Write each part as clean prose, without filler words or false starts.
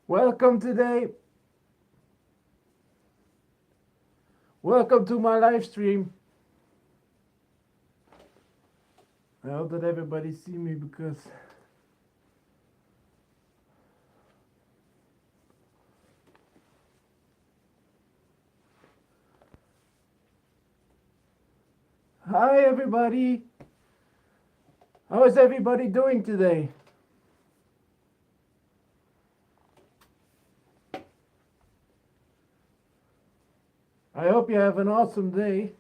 Welcome today. Welcome to my live stream. I hope that everybody see me because hi everybody. How is everybody doing today? I hope you have an awesome day.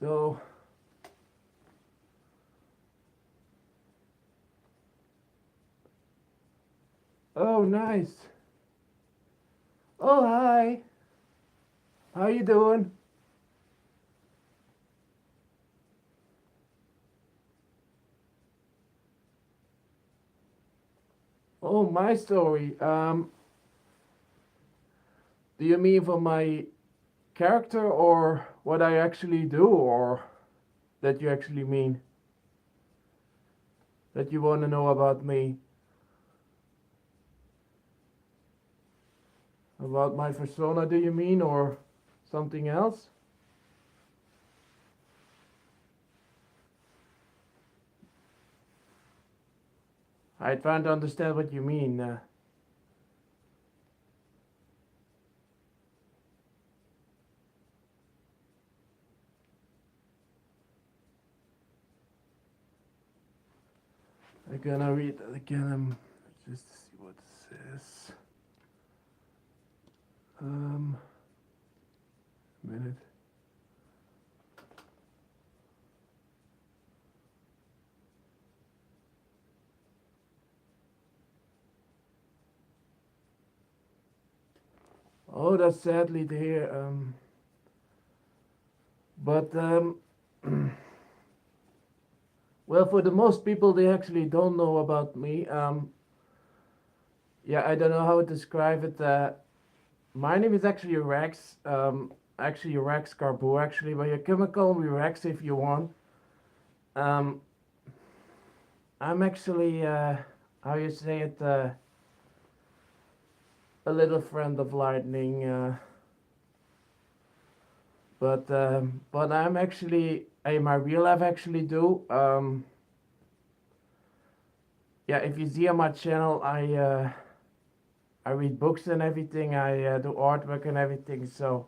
So oh nice. Oh hi. How you doing? Oh my story. Do you mean for my character or what I actually do or that you actually mean? That you want to know about me? About my persona, do you mean, or something else? I trying to understand what you mean. I'm gonna read that again just to see what it says. A minute. Oh, that's sadly to hear. But well, for the most people, they actually don't know about me. Yeah, I don't know how to describe it. My name is actually Rex. Actually Rex Carbo. Actually, but you can call me Rex if you want. Um, I'm actually how you say it, a little friend of lightning. But I'm actually in my real life actually do. Yeah, if you see on my channel, I read books and everything. I do artwork and everything. So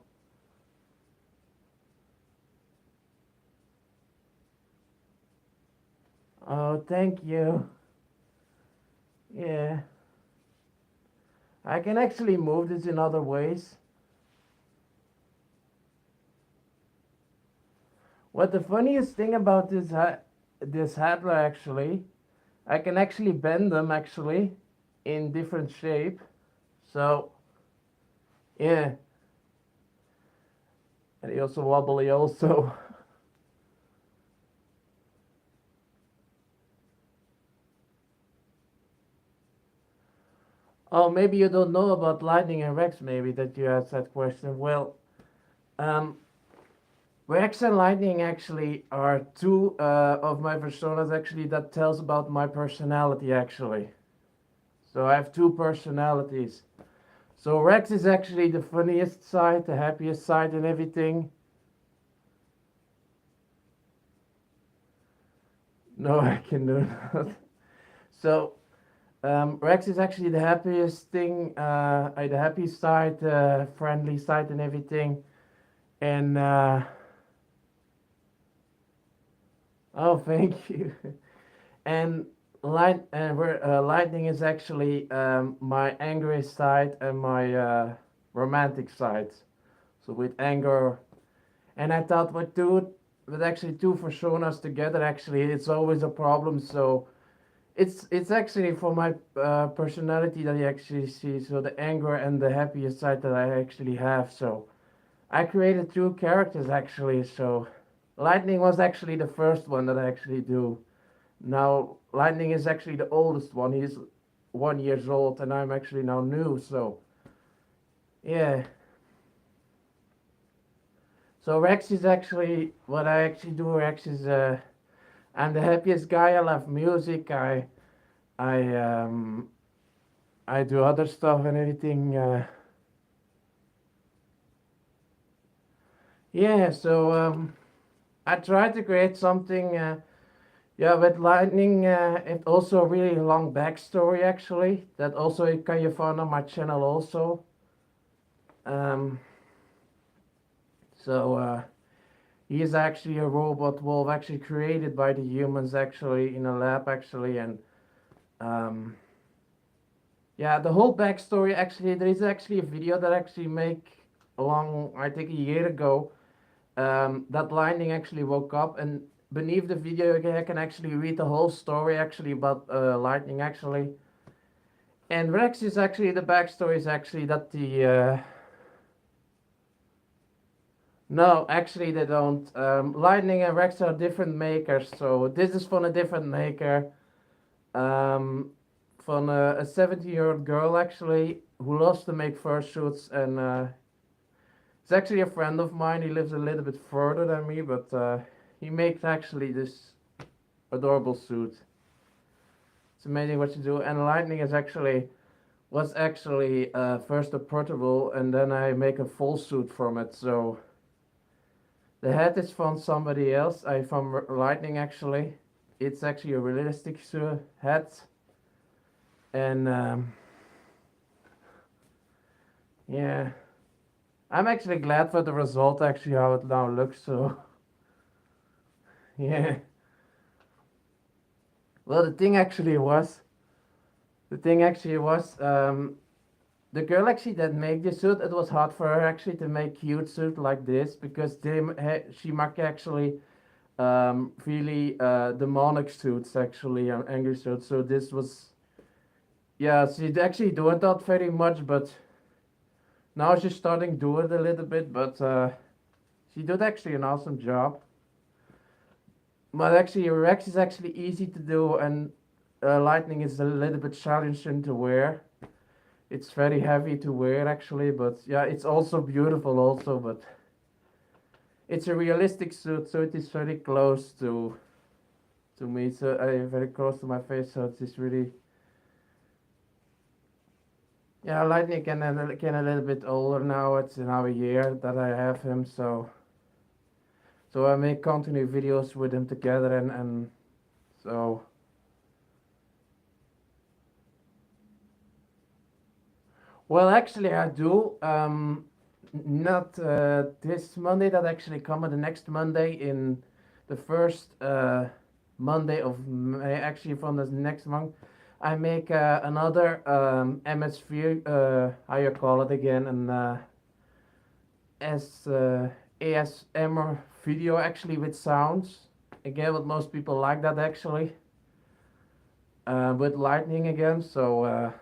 oh, thank you. Yeah, I can actually move this in other ways. What the funniest thing about this Hadler actually, I can actually bend them actually in different shape. So yeah, and they also wobbly also. Oh, maybe you don't know about Lightning and Rex. Maybe that you asked that question. Well, um, Rex and Lightning actually are two of my personas actually that tells about my personality actually. So I have two personalities. So Rex is actually the funniest side, the happiest side, and everything. No, I can do that. So Rex is actually the happiest thing, the happy side, friendly side, and everything. And oh, thank you. And lightning is actually my angry side and my romantic side. So with anger, and I thought with actually two personas together, actually, it's always a problem. So it's actually for my personality that I actually see. So the anger and the happiest side that I actually have. So I created two characters actually. So Lightning was actually the first one that I actually do. Now Lightning is actually the oldest one. He's 1 years old, and I'm actually now new. So yeah. So Rex is actually what I actually do. Rex is I'm the happiest guy. I love music. I I do other stuff and everything. Yeah, so I tried to create something. Yeah, with lightning, it also a really long backstory actually. That also you can you find on my channel also. Um, so he is actually a robot wolf, actually created by the humans actually in a lab actually, and um, yeah, the whole backstory actually. There is actually a video that I actually make along I think a year ago. That lightning actually woke up, and beneath the video I can actually read the whole story actually about lightning actually. And Rex is actually the backstory is actually that the no, actually they don't. Lightning and Rex are different makers, so this is from a different maker. Um, from a 17-year-old girl actually who loves to make fursuits, and it's actually a friend of mine. He lives a little bit further than me, but he makes actually this adorable suit. It's amazing what you do, and Lightning is actually was actually first a portable, and then I make a full suit from it. So the head is from somebody else. I from Lightning actually. It's actually a realistic head, and yeah, I'm actually glad for the result. Actually, how it now looks. So yeah. Well, the thing actually was the girl actually that made the suit. It was hard for her actually to make cute suit like this because she make actually really demonic suits actually angry suits. So this was yeah, she actually doing that very much, but now she's starting to do it a little bit. But she did actually an awesome job. But actually, Rex is actually easy to do, and Lightning is a little bit challenging to wear. It's very heavy to wear actually, but yeah, it's also beautiful also. But it's a realistic suit, so it is very close to me. So very close to my face. So it's really yeah. Lightning can a little bit older now. It's now a year that I have him. So I make continue videos with him together, and so. Well, actually, I do. Not this Monday. That actually coming the next Monday in the first Monday of May. Actually, from the next month, I make another MSV. How you call it again? And as ASMR video actually with sounds. Again, what most people like that actually. With lightning again. So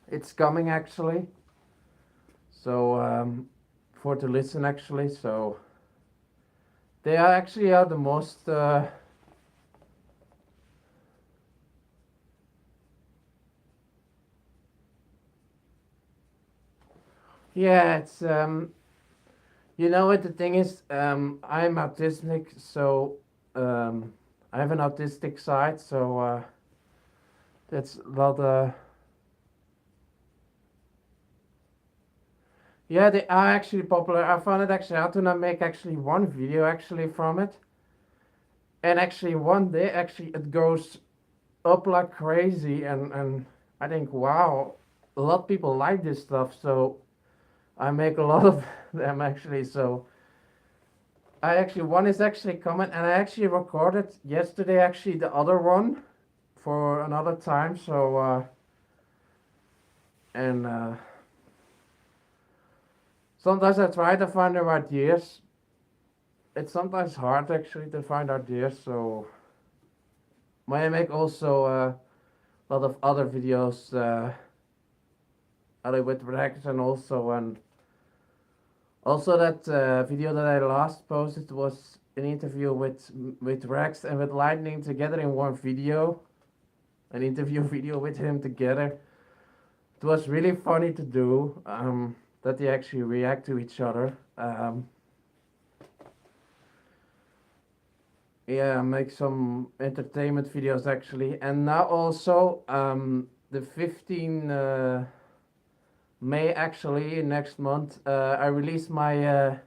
it's coming actually. So for to listen actually. So they are actually are the most. Yeah, it's you know what the thing is. I'm autistic, so I have an autistic side. So that's a lot. Yeah, they are actually popular. I found it actually out when I make actually one video actually from it, and actually one day actually it goes up like crazy, and I think wow, a lot of people like this stuff. So I make a lot of them actually. So I actually one is actually coming, and I actually recorded yesterday actually the other one for another time. So and sometimes I try to find the ideas. It's sometimes hard actually to find ideas. So I make also a lot of other videos with Rex, and also that video that I last posted was an interview with Rex and with Lightning together in one video, an interview video with him together. It was really funny to do. That they actually react to each other. Yeah, make some entertainment videos actually, and now also the 15 May actually next month, I release my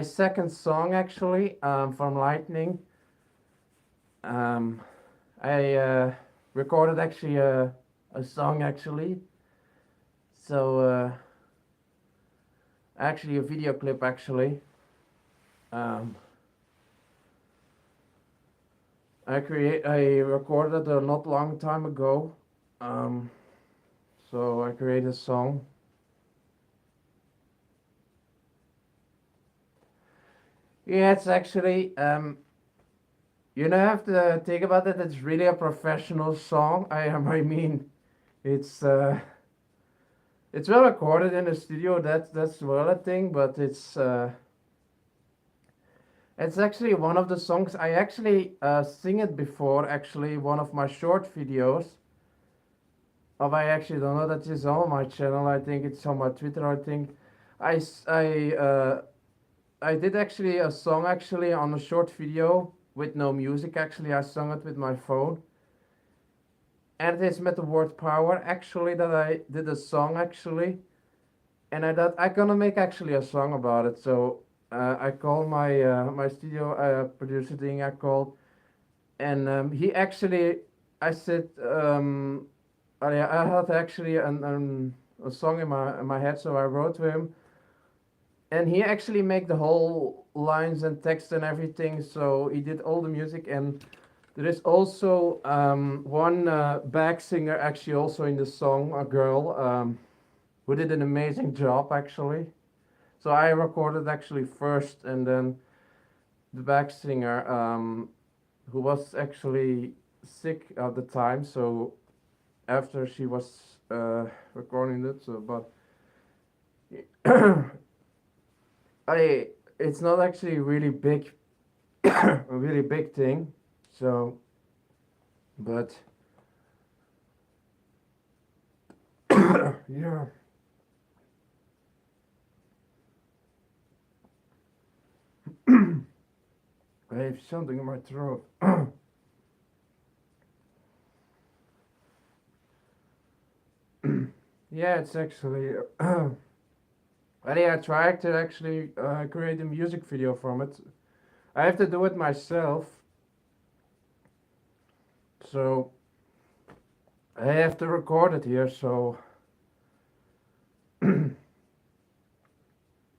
second song actually from Lightning. Um, I recorded actually a song actually, so actually a video clip actually. Um, I recorded a not long time ago. Um, so I created a song. Yeah, it's actually you know have to think about it. It's really a professional song. I mean, it's it's well recorded in the studio. That's well a thing, but it's actually one of the songs I actually sing it before. Actually, one of my short videos. Of I actually don't know that is on my channel. I think it's on my Twitter. I think I s- I did actually a song actually on a short video with no music. Actually, I sung it with my phone, and it is with the word power actually that I did a song actually, and I thought I gonna make actually a song about it. So I called my studio producer thing. I called, and he actually I said I had actually a song in my head, so I wrote to him, and he actually made the whole lines and text and everything. So he did all the music, and there is also one back singer actually also in the song, a girl who did an amazing job actually. So I recorded actually first, and then the back singer who was actually sick at the time. So after she was recording it, so but I it's not actually really big a really big thing. So but yeah, I have something in my throat. Yeah, it's actually yeah, I tried to actually create a music video from it. I have to do it myself, so I have to record it here. So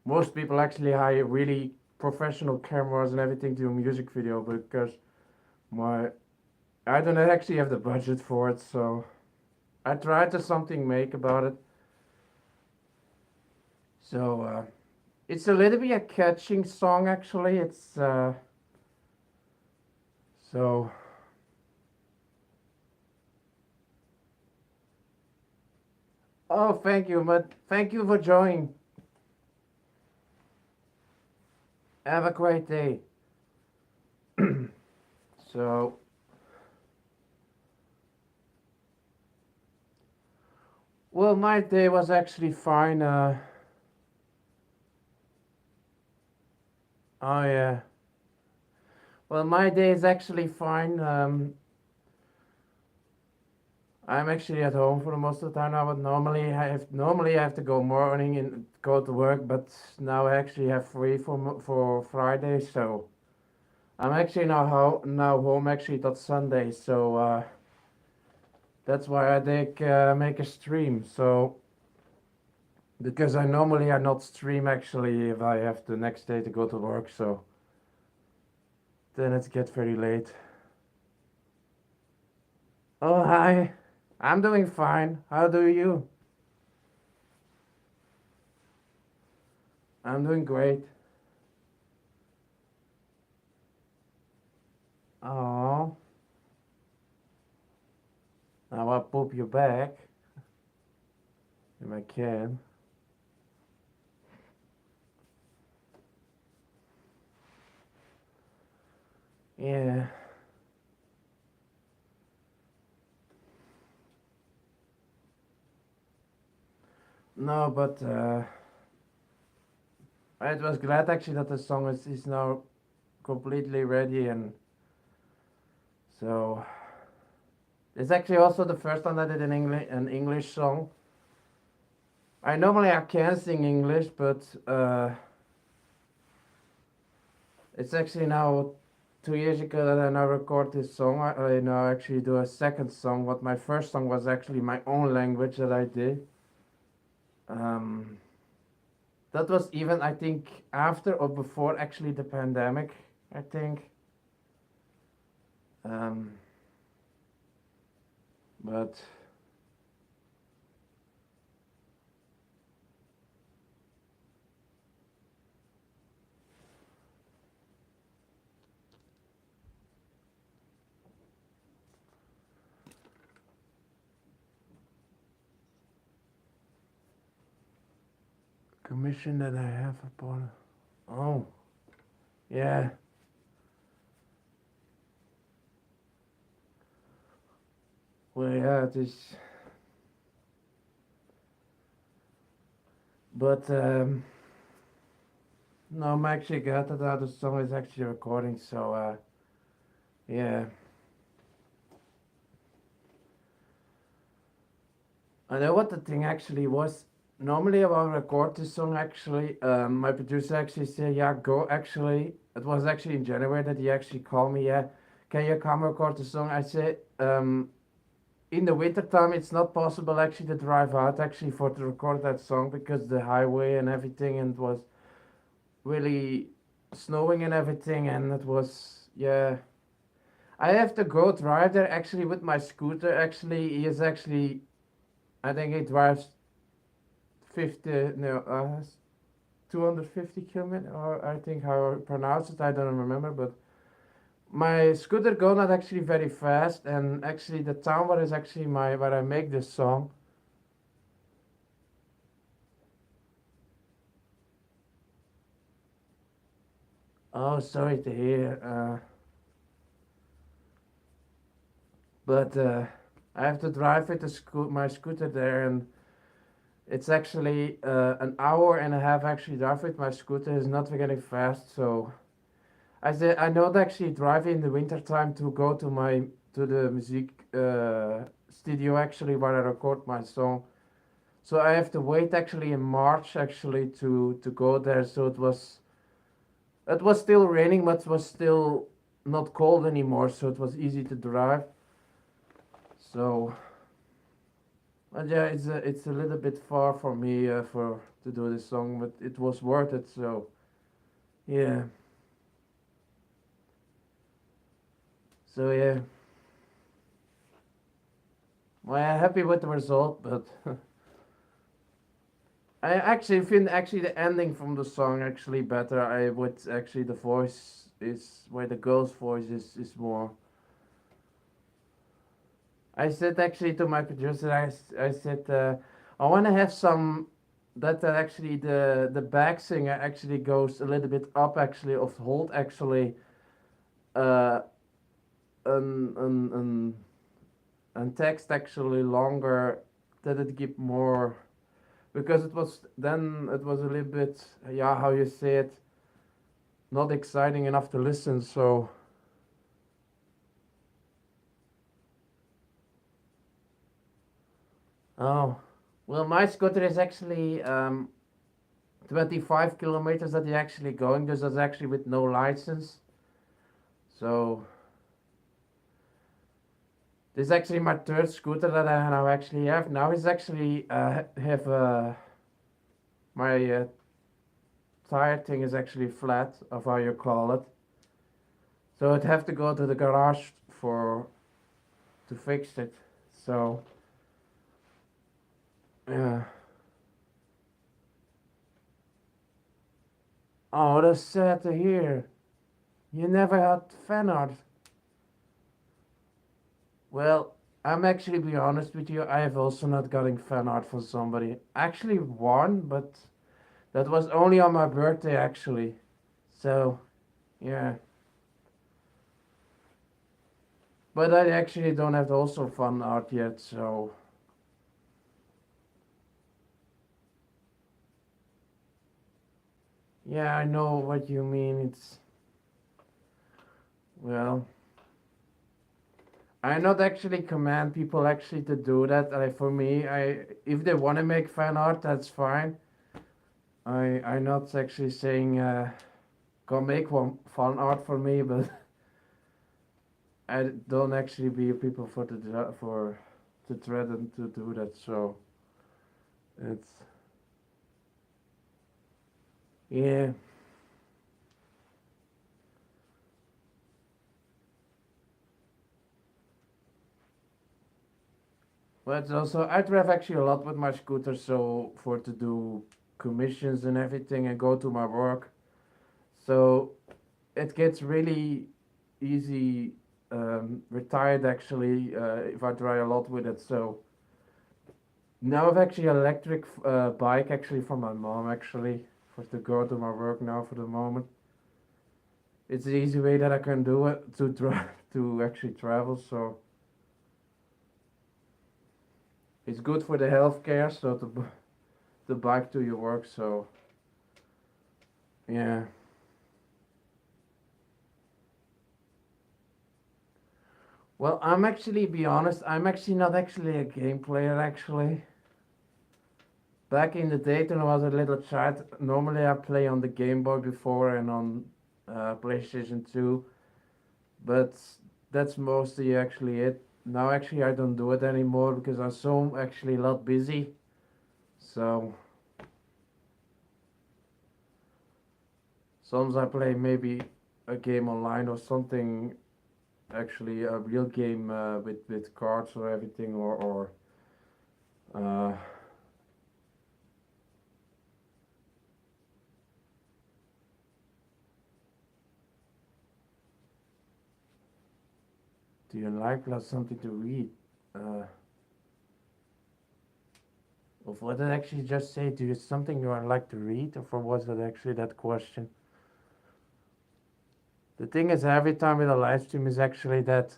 most people actually hire really professional cameras and everything to do a music video because my I don't actually have the budget for it. So I tried to something make about it. So it's a little bit a catching song actually. It's so oh thank you, but thank you for joining. Have a great day. So well, my day was actually fine. Oh yeah. Well, my day is actually fine. I'm actually at home for the most of the time now. But normally I have to go morning and go to work, but now I actually have free for Friday. So I'm actually now home actually till Sunday. So that's why I make a stream. So because I normally I not stream actually if I have the next day to go to work. So then it gets very late. Oh hi, I'm doing fine. How do you? I'm doing great. Oh, now I'll poop you back if I can. Yeah. No, but I was glad actually that the song is now completely ready, and so It's actually also the first time I did an English song. I can sing English, but it's actually now 2 years ago that I now record this song. I now actually do a second song. What my first song was actually my own language that I did. Um, that was even I think after or before actually the pandemic. I think. Um, but commission that I have upon. Oh, yeah. Well, yeah, it is. But no, I'm actually glad that the other song is actually recording. So yeah, I know what the thing actually was. Normally, when I record this song, actually, my producer actually said, "Yeah, go." Actually, it was actually in January that he actually called me. Yeah, can you come record the song? I said, in the winter time, it's not possible actually to drive out actually for to record that song because the highway and everything, and it was really snowing and everything, and it was yeah. I have to go drive there actually with my scooter. Actually, he is actually I think he drives 50 no 250 kilometers, or I think how I pronounce it. I don't remember, but my scooter go not actually very fast, and actually the town where is actually my where I make this song. Oh, sorry to hear. But I have to drive with my scooter there, and it's actually an hour and a half actually drive with my scooter. Is not very fast, so I said I not actually drive in the winter time to go to the music studio actually where I record my song. So I have to wait actually in March actually to go there. So it was still raining, but it was still not cold anymore, so it was easy to drive. So but yeah, it's a little bit far for me for to do this song, but it was worth it. So yeah, so yeah, well, I'm happy with the result, but I actually think actually the ending from the song actually better. I would actually the voice is where the girl's voice is more. I said actually to my producer, I said I want to have some that actually the back singer actually goes a little bit up actually of hold actually uh an and text actually longer that it give more because it was then it was a little bit yeah how you say it not exciting enough to listen so oh well my scooter is actually 25 kilometers that you're actually going this is actually with no license so this is actually my third scooter that I now actually have now is actually have my tire thing is actually flat of how you call it. So I'd have to go to the garage for to fix it. So yeah. Oh, that's sad to hear. You never had fan art. Well, I'm actually be honest with you. I have also not gotten fan art from somebody. Actually, one, but that was only on my birthday actually. So yeah. But I actually don't have also fan art yet. So yeah, I know what you mean. It's well. I not actually command people actually to do that. For me, I if they want to make fan art, that's fine. I not actually saying go make one fan art for me, but I don't actually be people for for to threaten to do that. So it's yeah. But also I drive actually a lot with my scooter, so for to do commissions and everything and go to my work. So it gets really easy retired actually if I drive a lot with it. So now I've actually electric bike actually from my mom actually for to go to my work now for the moment. It's the easy way that I can do it to drive to actually travel. So it's good for the healthcare. So to bike to your work. So yeah. Well, I'm actually be honest. I'm actually not actually a game player actually. Back in the day when I was a little child, normally I play on the Game Boy before and on PlayStation 2, but that's mostly actually it. Now actually I don't do it anymore because I'm so actually a lot busy. So sometimes I play maybe a game online or something, actually a real game with cards or everything or uh, do you like something to read? Uh, Of what did I actually just say? Do you something you would like to read, or was it actually that question? The thing is, every time with a live stream is actually that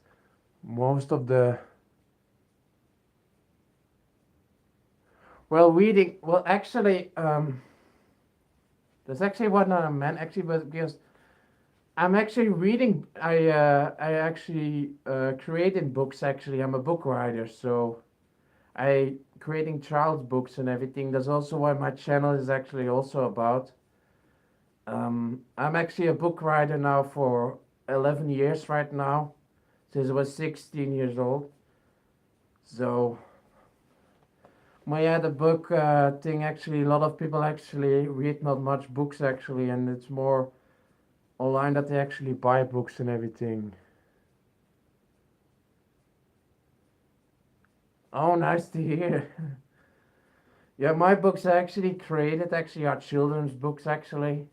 most of the reading. Well, actually, that's actually what I meant. Actually, but because I'm actually reading, I actually created books. Actually, I'm a book writer, so I creating child's books and everything. That's also what my channel is actually also about. I'm actually a book writer now for 11 years right now, since I was 16 years old. So, my other book thing actually, a lot of people actually read not much books actually, and it's more online that they actually buy books and everything. Oh, nice to hear. Yeah, my books are actually created actually are children's books actually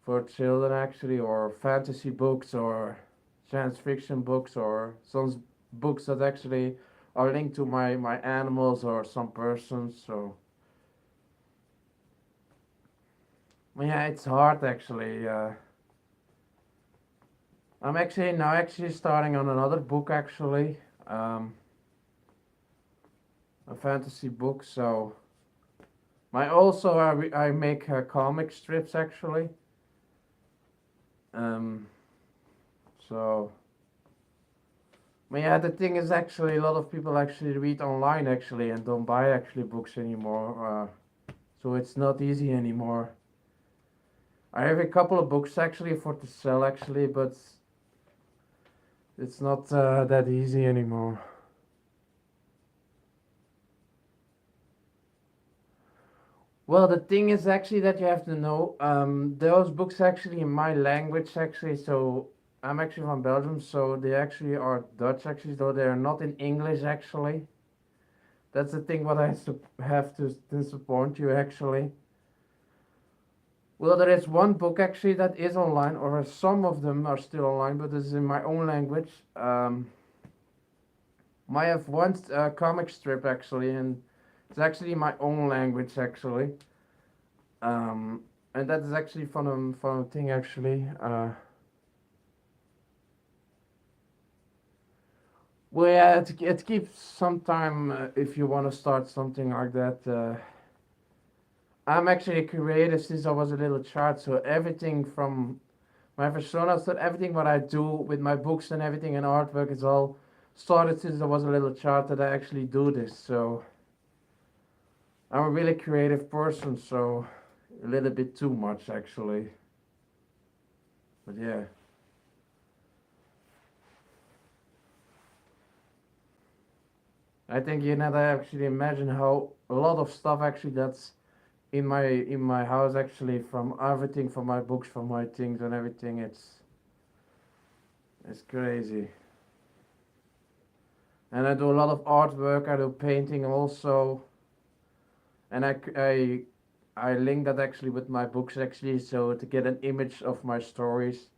for children actually, or fantasy books or science fiction books or some books that actually are linked to my animals or some persons. So yeah, it's hard actually. I'm actually now actually starting on another book actually, um, a fantasy book. So my also I make comic strips actually. Um, so yeah, the thing is actually a lot of people actually read online actually and don't buy actually books anymore. So it's not easy anymore. I have a couple of books actually for to sell actually, but it's not that easy anymore. Well, the thing is actually that you have to know those books actually in my language actually. So I'm actually from Belgium, so they actually are Dutch actually, though they are not in English actually. That's the thing what I have to disappoint you actually. Well, there is one book actually that is online, or some of them are still online, but it's in my own language. I have one comic strip actually, and it's actually my own language actually. Um, and that is actually from a thing actually. Well, yeah, it keeps some time if you want to start something like that. I'm actually a creative since I was a little child, so everything from my persona, so everything what I do with my books and everything and artwork is all started since I was a little child that I actually do this. So I'm a really creative person, so a little bit too much actually. But yeah. I think you never actually imagine how a lot of stuff actually that's in my house actually, from everything, from my books, from my things and everything. It's crazy. And I do a lot of artwork. I do painting also, and I link that actually with my books actually, so to get an image of my stories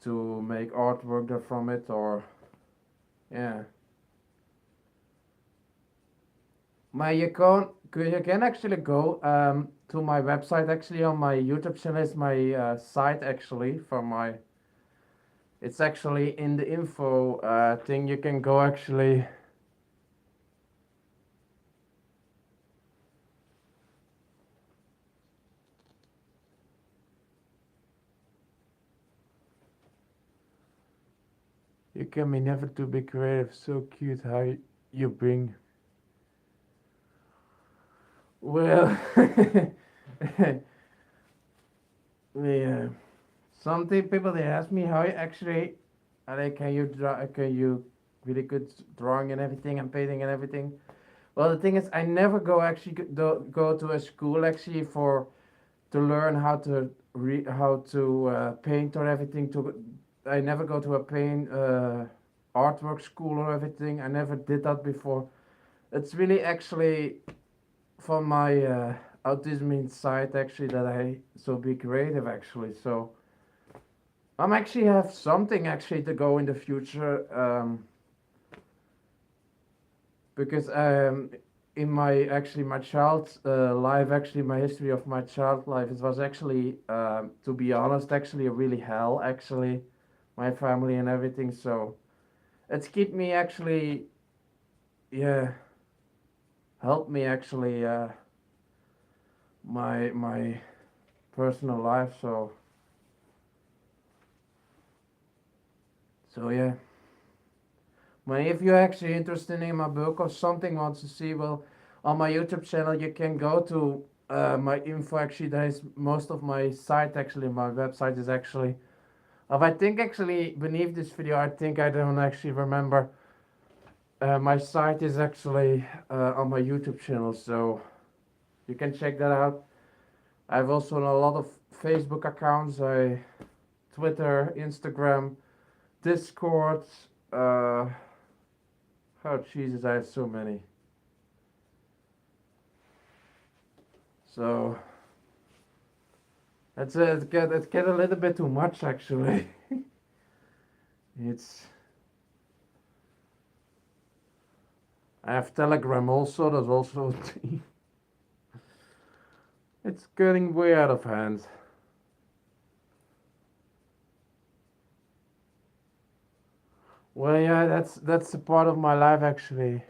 to make artwork there from it, or yeah. My you can actually go to my website actually. On my YouTube channel is my site actually for my. It's actually in the info thing. You can go actually. You can be never too be creative. So cute how you bring. Well, yeah. Something people they ask me how you actually, like, can you draw? Can you really good drawing and everything and painting and everything? Well, the thing is, I never go actually go to a school actually for to learn how to paint or everything. I never go to a paint artwork school or everything. I never did that before. It's really actually for my autism inside actually that I so be creative actually. So I'm actually have something actually to go in the future, because in my actually my child life, actually my history of my child life, it was actually to be honest actually a really hell actually, my family and everything. So it's keep me actually, yeah, help me actually my personal life. So yeah. But if you're actually interested in my book or something, wants to see, well, on my YouTube channel, you can go to my info. Actually, there is most of my site. Actually, my website is actually. I think actually beneath this video, I think I don't actually remember. My site is actually on my YouTube channel, so you can check that out. I have also a lot of Facebook accounts, Twitter, Instagram, Discord. Uh, oh Jesus, I have so many. So it get a little bit too much actually. It's I have Telegram also. There's also it's getting way out of hand. Well, yeah, that's a part of my life actually.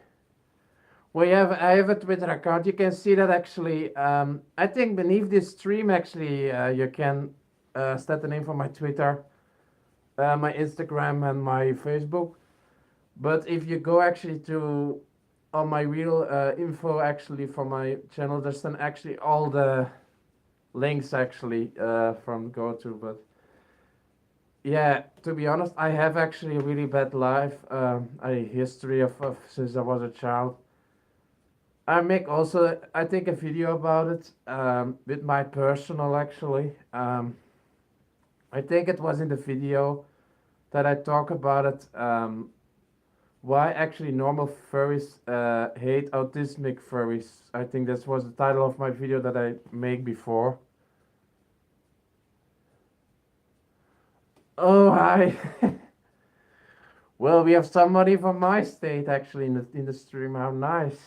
Well, I have a Twitter account. You can see that actually. I think beneath this stream actually, you can set the name for my Twitter, my Instagram, and my Facebook. But if you go actually to on my real info actually for my channel, there's then actually all the links actually from go to. But yeah, to be honest, I have actually a really bad life, a history of since I was a child. I make also I take a video about it with my personal actually. I think it was in the video that I talk about it. Why actually normal furries hate autistic furries. I think that was the title of my video that I make before. Oh hi. Well, we have somebody from my state actually in the stream. How nice.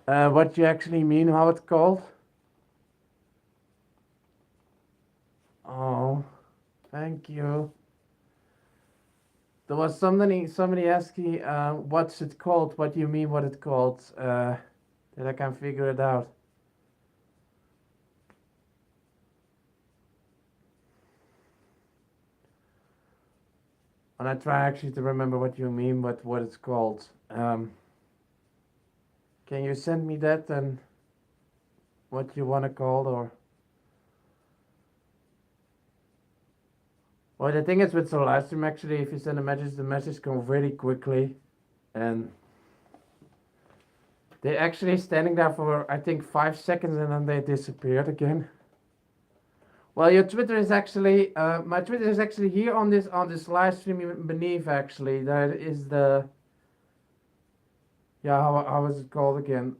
What you actually mean? How it's called? Oh, thank you. There was somebody asking, what's it called? What do you mean? What it called? That I can figure it out. And I try actually to remember what you mean, but what it's called. Can you send me that and what you want to call or? Well, the thing is with the live stream, actually, if you send a message, the message comes very quickly, and they actually standing there for I think 5 seconds and then they disappeared again. Well, your Twitter is actually my Twitter is actually here on this live stream beneath. Actually, that is the how is it called again?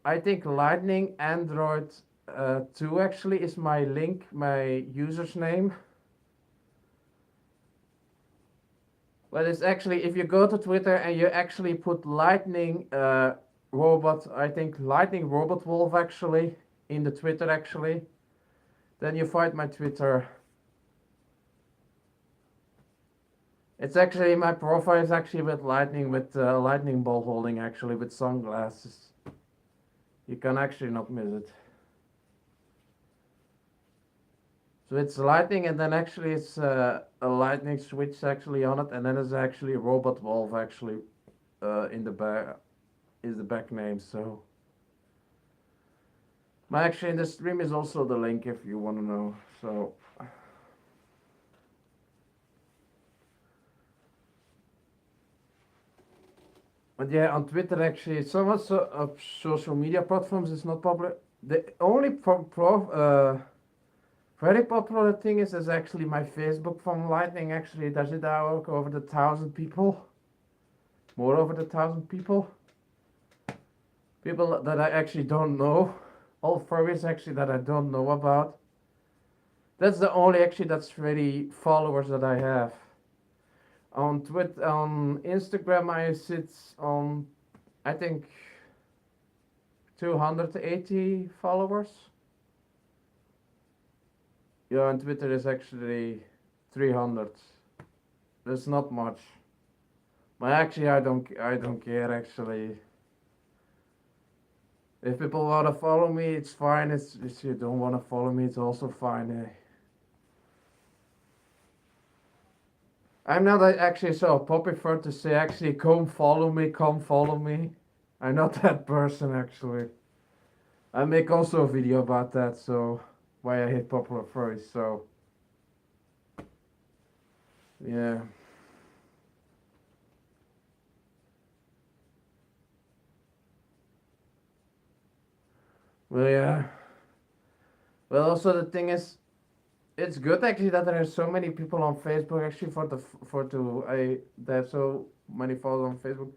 I think Lightning Android 2 actually is my link, my user's name. But it's actually, if you go to Twitter and you actually put Lightning Robot, I think Lightning Robot Wolf actually, in the Twitter actually, then you find my Twitter. It's actually, my profile is actually with lightning ball holding actually, with sunglasses. You can actually not miss it. So it's lightning, and then actually it's a lightning switch actually on it, and then it's actually Robot Wolf actually in the back is the back name. So my actually in the stream is also the link if you want to know. So but yeah, on Twitter actually, some of social media platforms is not popular. The only very popular thing is actually my Facebook from Lightning. Actually, does it now over the 1,000 people? More over the 1,000 people. People that I actually don't know. All furries actually that I don't know about. That's the only actually that's really followers that I have. On Twitter, on Instagram, I sit on I think 280 followers. Yeah, on Twitter is actually 300. That's not much. But actually, I don't care actually. If people want to follow me, it's fine. If you don't want to follow me, it's also fine. I'm not actually so popular to say actually come follow me, come follow me. I'm not that person actually. I make also a video about that, so why I hate popular furries. So yeah. Well, yeah. Well, also the thing is, it's good actually that there are so many people on Facebook actually there's so many followers on Facebook.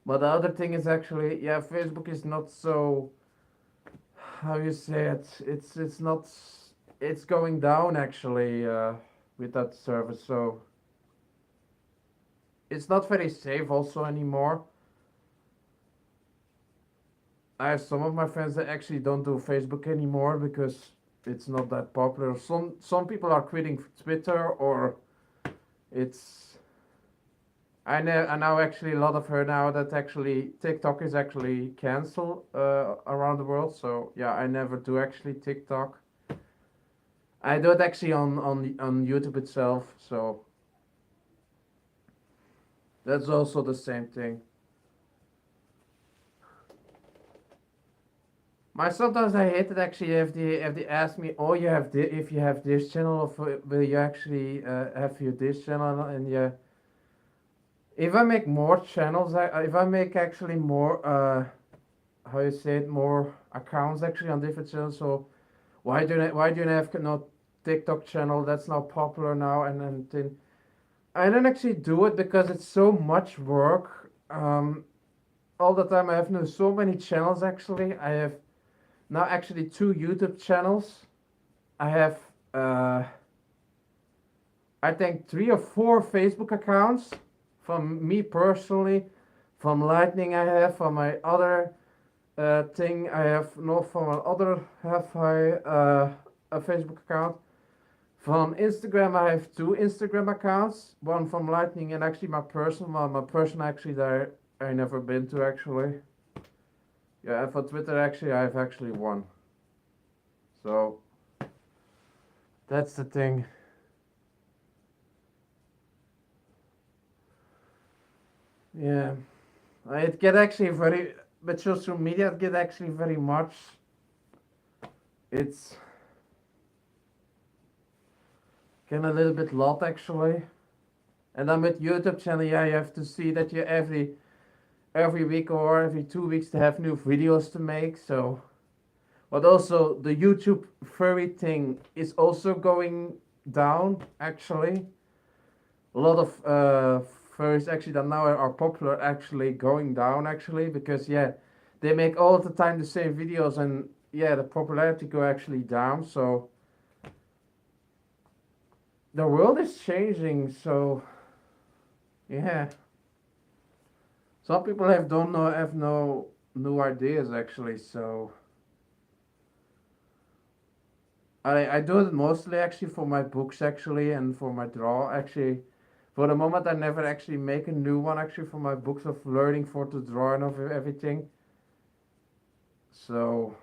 But the other thing is actually, yeah, Facebook is not so, how you say it, it's not, it's going down actually with that service. So it's not very safe also anymore. I have some of my friends that actually don't do Facebook anymore because it's not that popular. Some people are quitting Twitter, or it's I know actually a lot of her now that actually TikTok is actually cancelled around the world. So yeah, I never do actually TikTok. I do it actually on YouTube itself. So that's also the same thing. Sometimes I hate it actually if they ask me, oh, you have if you have this channel, or will you actually have you this channel, and yeah. If I make more channels, if I make actually more, how you say it, more accounts actually on different channels. So why do you have no TikTok channel that's now popular now? And then I don't actually do it because it's so much work. All the time I have now so many channels actually. I have now actually 2 YouTube channels. I have I think 3 or 4 Facebook accounts. From me personally, from Lightning I have, from my other thing I have, no, from my other have I a Facebook account. From Instagram, I have two Instagram accounts. One from Lightning and actually my personal one. My personal actually there I never been to actually. Yeah, and for Twitter actually I have actually one. So that's the thing. Yeah, it get actually very with social media. It get actually very much. It's getting a little bit lot actually. And then with YouTube channel, yeah, you have to see that you every week or every 2 weeks to have new videos to make. So, but also the YouTube furry thing is also going down actually. A lot of furries actually that now are popular actually going down actually because yeah, they make all the time the same videos and yeah, the popularity go actually down. So the world is changing. So yeah, some people have no new ideas actually. So I do it mostly actually for my books actually and for my draw actually. For the moment, I never actually make a new one actually for my books of learning for to draw and of everything. So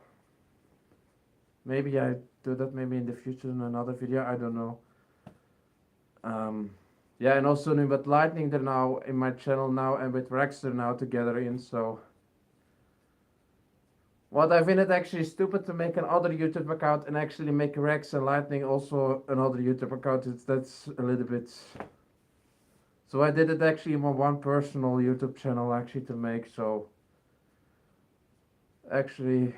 maybe I do that maybe in the future in another video. I don't know. Um, yeah, and also with Lightning they're now in my channel now and with Rex they're now together in. So what I find it actually stupid to make another YouTube account and actually make Rex and Lightning also another YouTube account. That's a little bit. So I did it actually in my one personal YouTube channel actually to make. So actually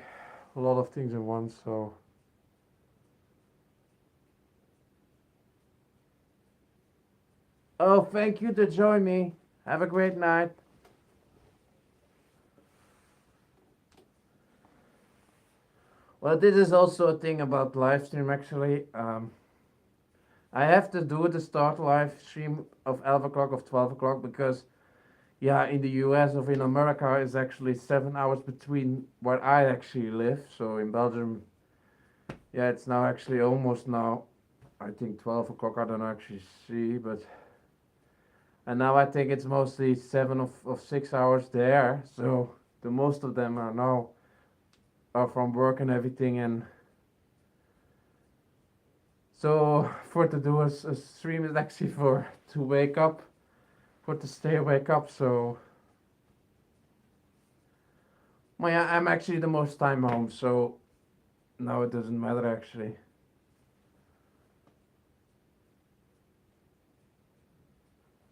a lot of things in one. So. Oh, thank you to join me. Have a great night. Well, this is also a thing about live stream actually. I have to do the start live stream of 11 o'clock of 12 o'clock because yeah, in the US or in America is actually 7 hours between where I actually live. So in Belgium, yeah, it's now actually almost now. I think 12 o'clock. I don't actually see, but and now I think it's mostly seven of 6 hours there. So the most of them are now are from work and everything and so for to do a stream is actually for to wake up for to stay wake up. So well, yeah, I'm actually the most time home, so now it doesn't matter actually.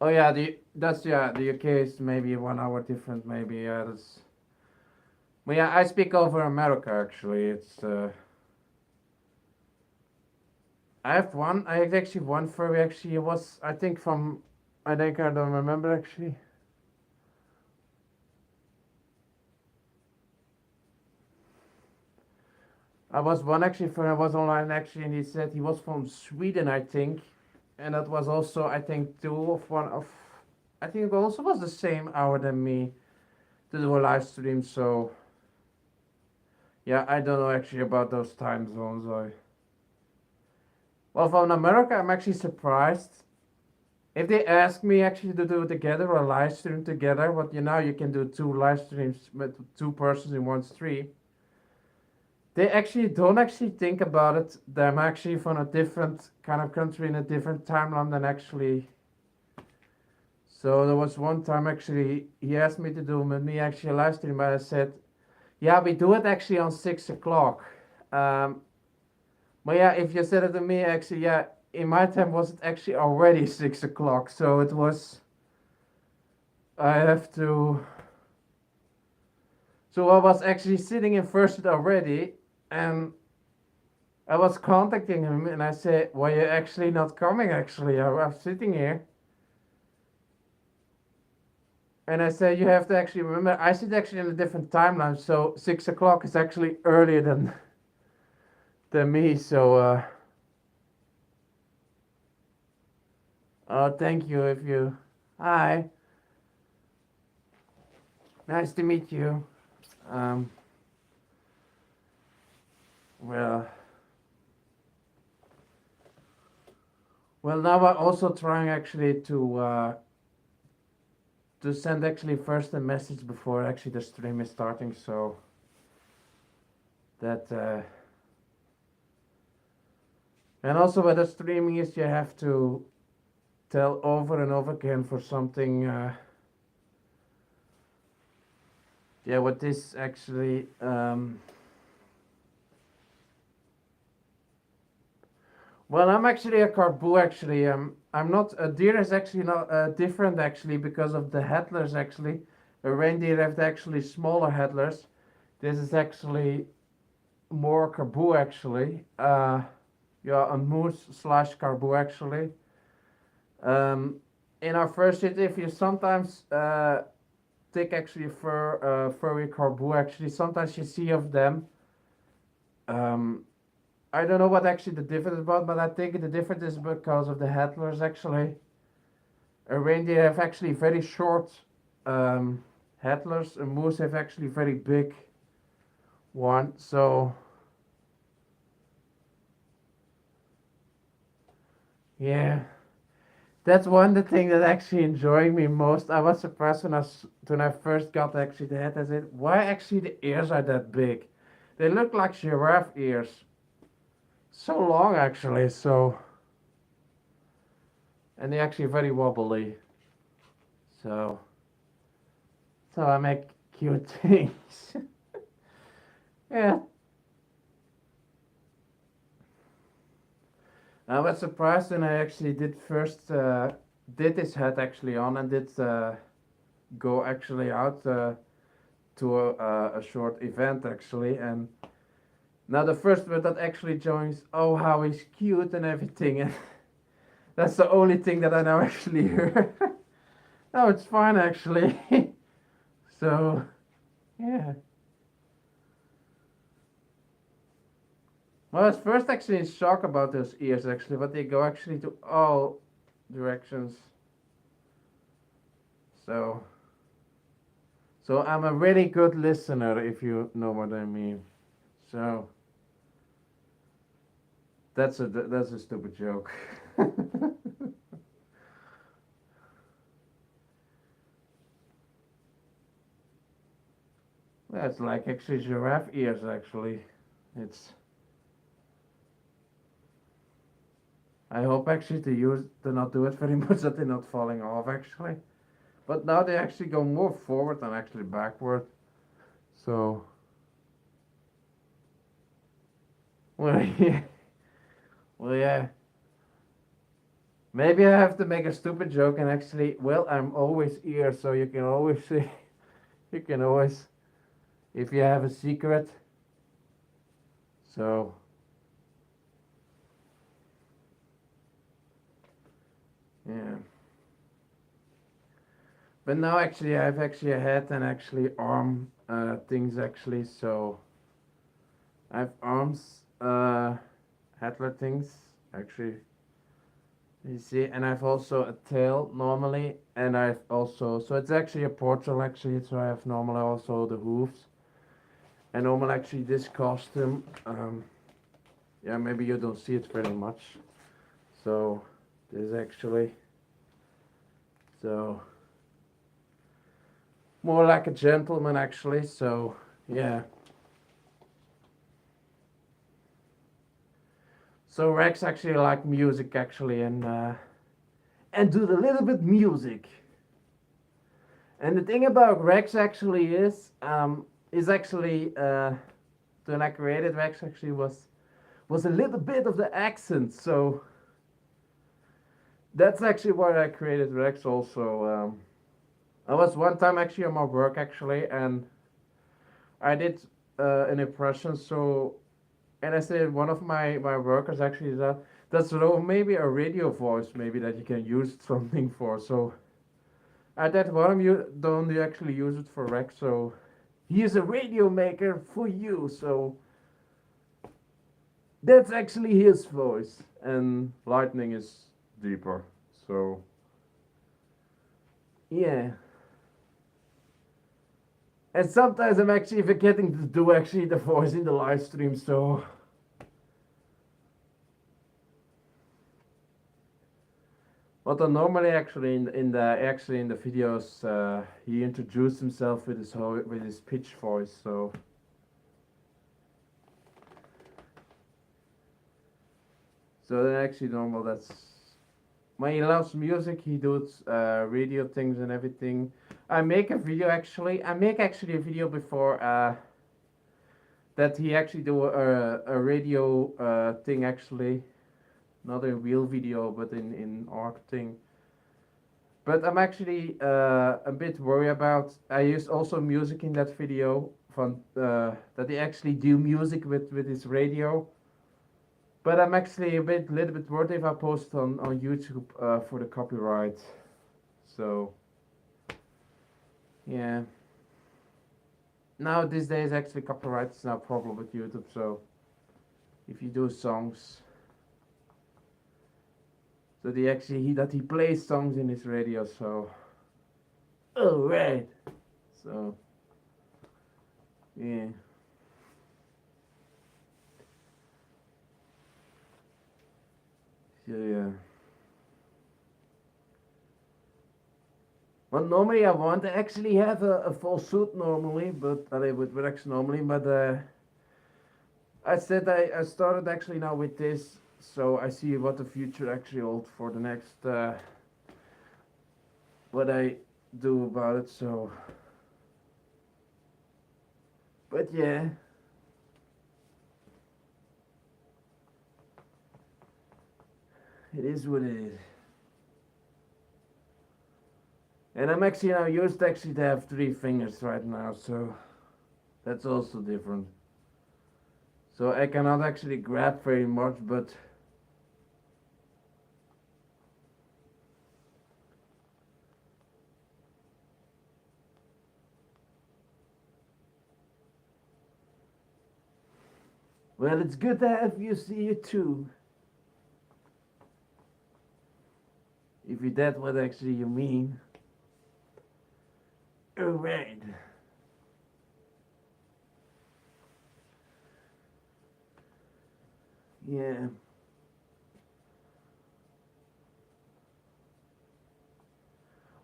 Oh yeah, the UK is maybe 1 hour different, maybe. Yeah, that's well, yeah, I speak over America actually. It's I have actually one furry actually. It was I think from I think I don't remember actually. I was one actually for I was online actually, and he said he was from Sweden, I think, and that was also I think two of one of, I think it also was the same hour than me to do a live stream. So yeah, I don't know actually about those time zones. Well, from America, I'm actually surprised if they ask me actually to do it together or live stream together. But you can do two live streams with two persons in one stream. They actually don't actually think about it. I'm actually from a different kind of country in a different timeline than actually. So there was one time actually he asked me to do with me actually a live stream, but I said, yeah, we do it actually on 6 o'clock. Um, but yeah, if you said it to me actually, yeah, in my time was it actually already 6 o'clock. So it was. I have to. So I was actually sitting in first already, and I was contacting him and I said, why are you actually not coming actually? I'm sitting here. And I said, you have to actually remember, I sit actually in a different timeline, so 6 o'clock is actually earlier than me. So, thank you if you. Hi, nice to meet you. Um, well, Well, now I'm also trying actually to send actually first a message before actually the stream is starting, so that and also with the streaming is you have to tell over and over again for something. Yeah, what this actually. Well, I'm actually a caribou. Actually, I'm not a deer. Is actually not different actually because of the headlers. Actually, a reindeer have actually smaller headlers. This is actually more caribou actually. Yeah, a moose slash caribou actually. Um, in our first city, if you sometimes take actually furry caribou, actually sometimes you see of them. Um, I don't know what actually the difference is about, but I think the difference is because of the headlers actually. A reindeer have actually very short headlers, and moose have actually very big one. So yeah, that's one the thing that actually enjoying me most. I was surprised when I first got actually the head. I said, why actually the ears are that big? They look like giraffe ears. So long actually. So and they're actually very wobbly. So I make cute things. Yeah, I was surprised when I actually did first did this head actually on and did go actually out to a short event actually. And now the first word that actually joins, oh how he's cute and everything, and that's the only thing that I now actually hear. No, it's fine actually. So yeah. Well, I was first actually in shock about those ears actually, but they go actually to all directions. So I'm a really good listener if you know what I mean. So that's a stupid joke. That's like actually giraffe ears actually. It's I hope actually to not do it very much that they're not falling off actually. But now they actually go more forward than actually backward. So well yeah. Well yeah. Maybe I have to make a stupid joke and actually well I'm always here so you can always say you can always if you have a secret. So yeah. But now actually I have actually a head and actually arm things actually. So I have arms headler things actually. You see, and I've also a tail normally, and I've also so it's actually a portal actually. So I have normally also the hooves, and normally actually this costume. Yeah, maybe you don't see it very much. So this actually so more like a gentleman actually. So yeah. So Rex actually like music actually and do the little bit music. And the thing about Rex actually is actually when I created Rex actually was a little bit of the accent. So that's actually why I created Rex also. I was one time actually on my work actually and I did an impression so and I said one of my workers actually that's maybe a radio voice maybe that you can use something for. So at that one you don't you actually use it for Rex. So he is a radio maker for you. So that's actually his voice, and Lightning is deeper. So yeah. And sometimes I'm actually forgetting to do actually the voice in the live stream. So But normally actually in the videos he introduced himself with his pitch voice. So then actually normal. That's when he loves music. He does radio things and everything. I make a video actually. I make actually a video before that he actually do a radio thing actually, not a real video but in art thing. But I'm actually a bit worried about. I used also music in that video from that he actually do music with his radio. But I'm actually little bit worried if I post on YouTube for the copyright. So yeah. Now these days actually copyright is not a problem with YouTube. So if you do songs, so he plays songs in his radio. So oh right. So yeah. So yeah. Well, normally I want to actually have a full suit normally, but I would actually normally, but I said I started actually now with this, so I see what the future actually holds for the next what I do about it. So, but yeah, it is what it is. And I'm actually now used actually to have 3 fingers right now, so that's also different. So I cannot actually grab very much, but well, it's good to have you see it too. If that's what actually you mean. Alright. Yeah.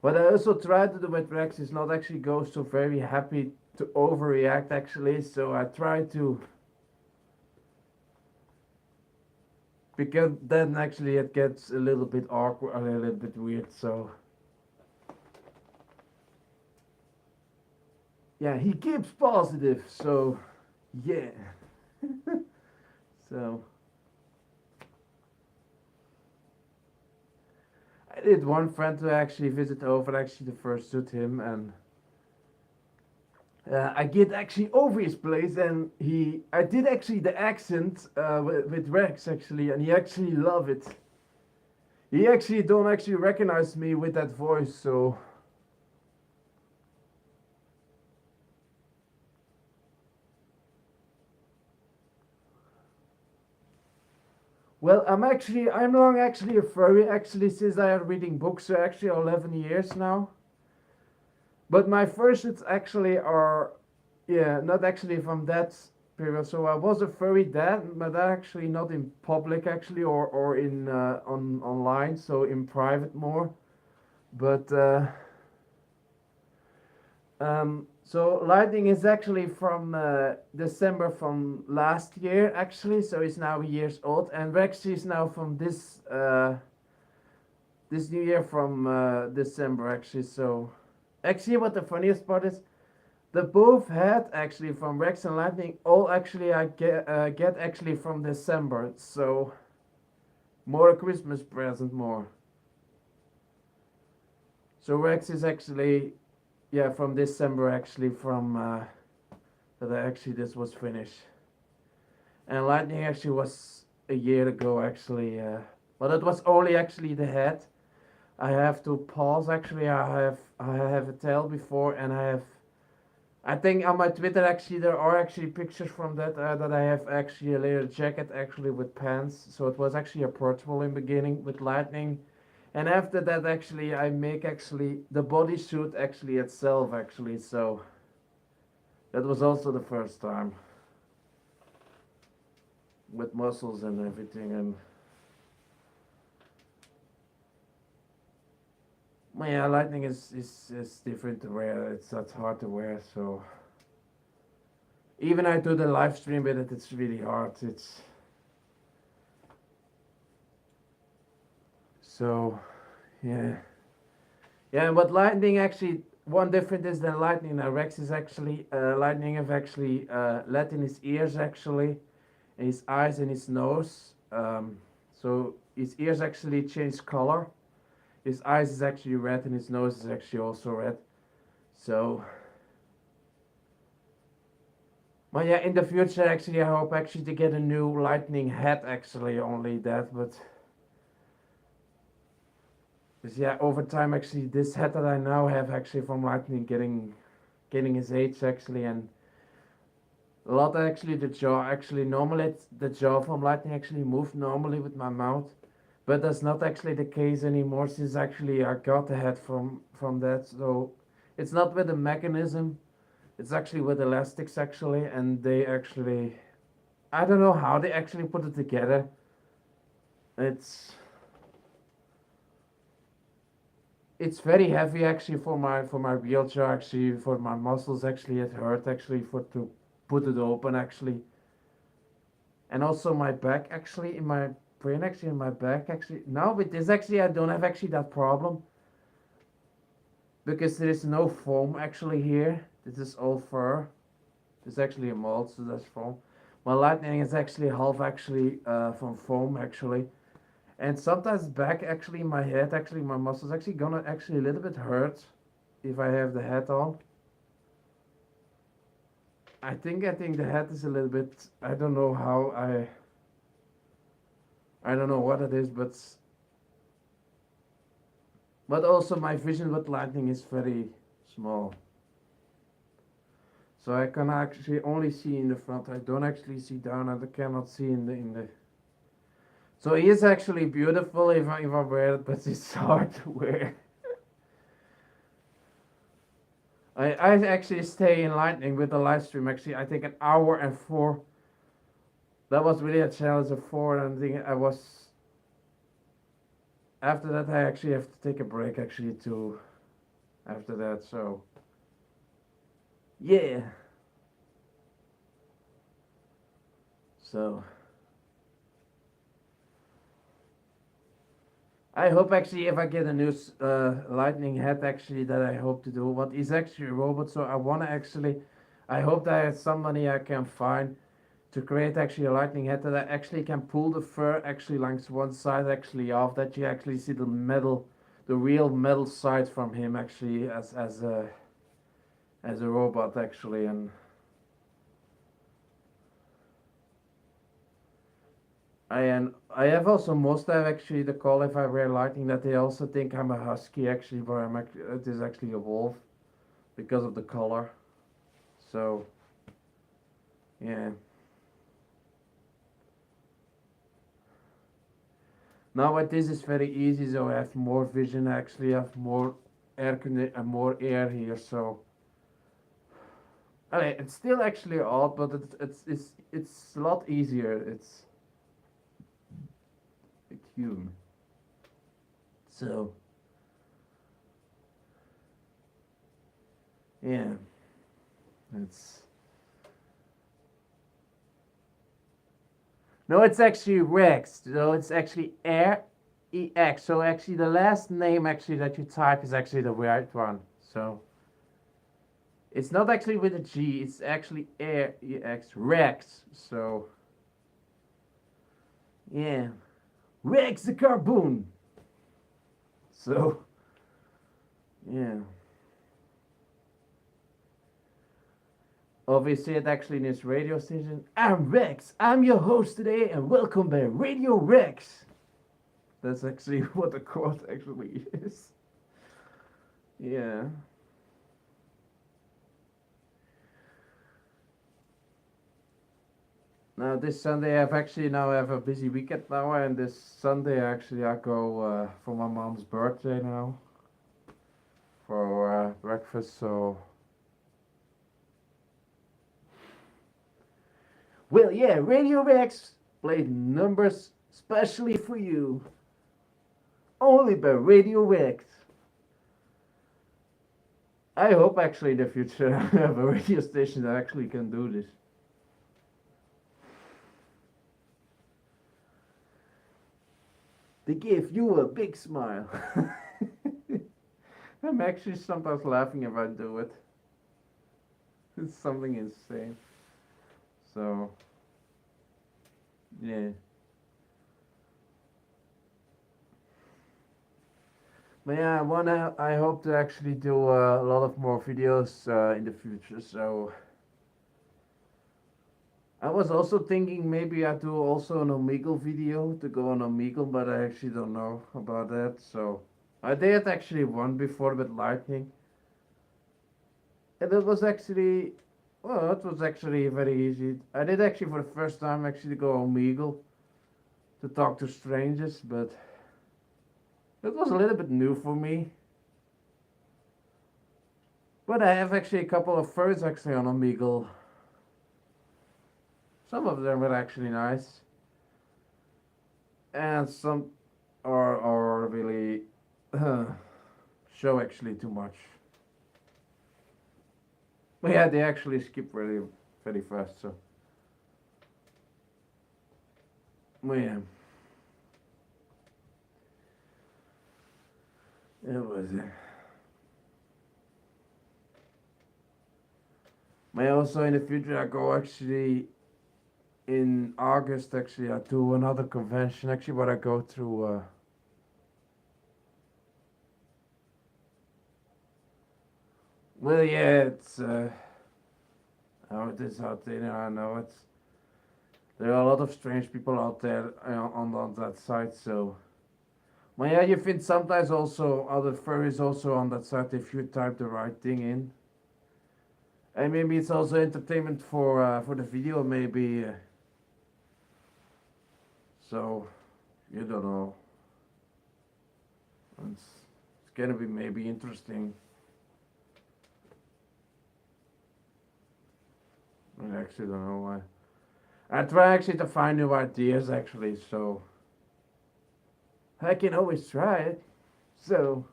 What I also try to do with Rex is not actually go so very happy to overreact actually, so I try to, because then actually it gets a little bit awkward, a little bit weird, so yeah, he keeps positive, so yeah. So I did one friend to actually visit over actually the first suit him, and I get actually over his place, and I did actually the accent with Rex actually, and he actually love it. He actually don't actually recognize me with that voice, so well, I'm long actually a furry actually since I am reading books, so actually 11 years now. But my first hits actually are, yeah, not actually from that period. So I was a furry then, but actually not in public actually, or in on online, so in private more. But so Lightning is actually from December from last year actually, so he's now years old, and Rex is now from this new year from December actually. So actually, what the funniest part is, the both had actually from Rex and Lightning all actually I get actually from December. So more a Christmas present more. So Rex is actually, yeah, from December actually from that actually this was finished. And Lightning actually was a year ago actually. But it was only actually the head. I have to pause actually. I have a tail before, and I think on my Twitter actually there are actually pictures from that that I have actually a layer jacket actually with pants. So it was actually approachable in beginning with Lightning, and after that actually I make actually the bodysuit actually itself actually. So that was also the first time with muscles and everything. And But yeah, lightning is different to wear. It's hard to wear. So even I do the live stream with it. It's really hard. It's so yeah. Yeah, but lightning actually one different is than lightning. Now Rex is actually lightning have actually let in his ears actually, and his eyes and his nose. So his ears actually change color. His eyes is actually red and his nose is actually also red. So, well, yeah, in the future actually I hope actually to get a new lightning head actually only that, but yeah, over time actually this head that I now have actually from lightning getting his age actually and a lot actually the jaw actually normally the jaw from lightning actually moved normally with my mouth. But that's not actually the case anymore since actually I got the head from that. So it's not with a mechanism. It's actually with elastics actually, and they actually I don't know how they actually put it together. It's it's very heavy actually for my wheelchair actually for my muscles actually it hurt actually for to put it open actually, and also my back actually in my brain actually in my back actually now with this actually I don't have actually that problem because there is no foam actually here. This is all fur. It's actually a mold, so that's foam. My lightning is actually half actually from foam actually, and sometimes back actually my head actually my muscles actually gonna actually a little bit hurt if I have the hat on. I think the hat is a little bit. I don't know how I don't know what it is, but also my vision with lightning is very small. So I can actually only see in the front. I don't actually see down and I cannot see in the. So he is actually beautiful if I wear it, but it's hard to wear. I actually stay in lightning with the live stream actually I think an hour and four. That was really a challenge of four and I think I was after that I actually have to take a break actually to after that so yeah. So I hope actually if I get a new lightning head actually that I hope to do. What is actually a robot, so I wanna actually I hope that there's somebody I can find to create actually a lightning head that I actually can pull the fur actually langs one side actually off that you actually see the metal the real metal side from him actually as a robot actually and I have also most have actually the call if I wear lightning that they also think I'm a husky actually, but it is actually a wolf because of the color. So yeah. Now with this is very easy, so I have more vision actually, I have more air here. So okay, it's still actually odd, but it's a lot easier. It's vacuum. So yeah, it's no, it's actually Rex. So it's actually REX. So actually, the last name actually that you type is actually the right one. So it's not actually with a G. It's actually REX Rex. So yeah, Rex the carboon. So yeah. Obviously, it actually in this radio station. I'm Rex. I'm your host today, and welcome by Radio Rex. That's actually what the quote actually is. Yeah. Now this Sunday I've actually now have a busy weekend now, and this Sunday actually I go for my mom's birthday now for breakfast. So well, yeah, Radio Rex played numbers specially for you, only by Radio Rex. I hope actually in the future I have a radio station that actually can do this. They give you a big smile. I'm actually sometimes laughing if I do it. It's something insane. So, yeah. But yeah, I hope to actually do a lot of more videos in the future. So I was also thinking maybe I do also an Omegle video to go on Omegle, but I actually don't know about that. So I did actually one before with Lightning, and it was actually well, it was actually very easy. I did actually for the first time actually go Omegle to talk to strangers, but it was a little bit new for me. But I have actually a couple of furries actually on Omegle. Some of them are actually nice, and some are really show actually too much. But yeah, they actually skip very fast. So, but yeah, it was. But also in the future, I go actually in August. Actually, I do another convention. Actually, what I go through. Well, yeah, it's how it is out there. I know it's there are a lot of strange people out there on that site. So, well, yeah, you find sometimes also other furries also on that site if you type the right thing in. And maybe it's also entertainment for the video, maybe. So, you don't know. It's gonna be maybe interesting. I actually don't know why. I try actually to find new ideas actually, so I can always try it. So,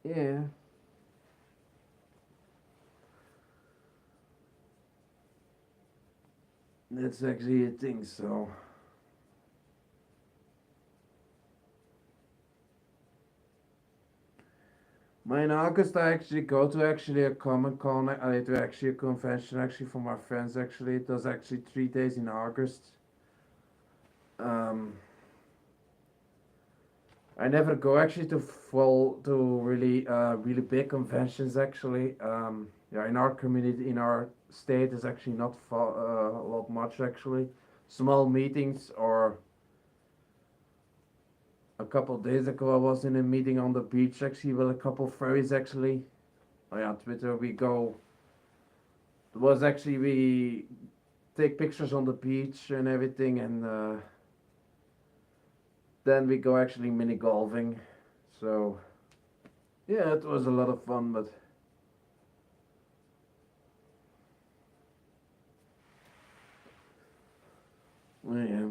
yeah. That's actually a thing, so. In August, I actually go to actually a Comic Con. I do actually a convention actually for my friends. Actually, it was actually 3 days in August. Um, I never go actually to full to really big conventions actually. Yeah, in our community, in our state, is actually not a lot much actually. Small meetings or a couple of days ago, I was in a meeting on the beach actually with a couple of furries actually. Oh yeah, on Twitter we go. It was actually we take pictures on the beach and everything, and then we go actually mini golfing. So yeah, it was a lot of fun, but yeah.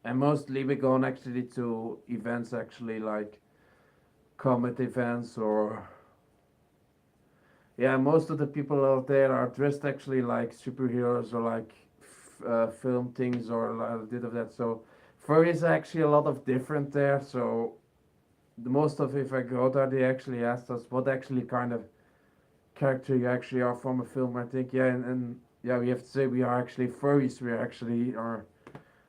And mostly we go on actually to events actually like comet events or yeah, most of the people out there are dressed actually like superheroes or like film things or a bit of that. So fur is actually a lot of different there. So the most of if I go there, they actually asked us what actually kind of character you actually are from a film. I think yeah, and yeah, we have to say we are actually furries. We actually are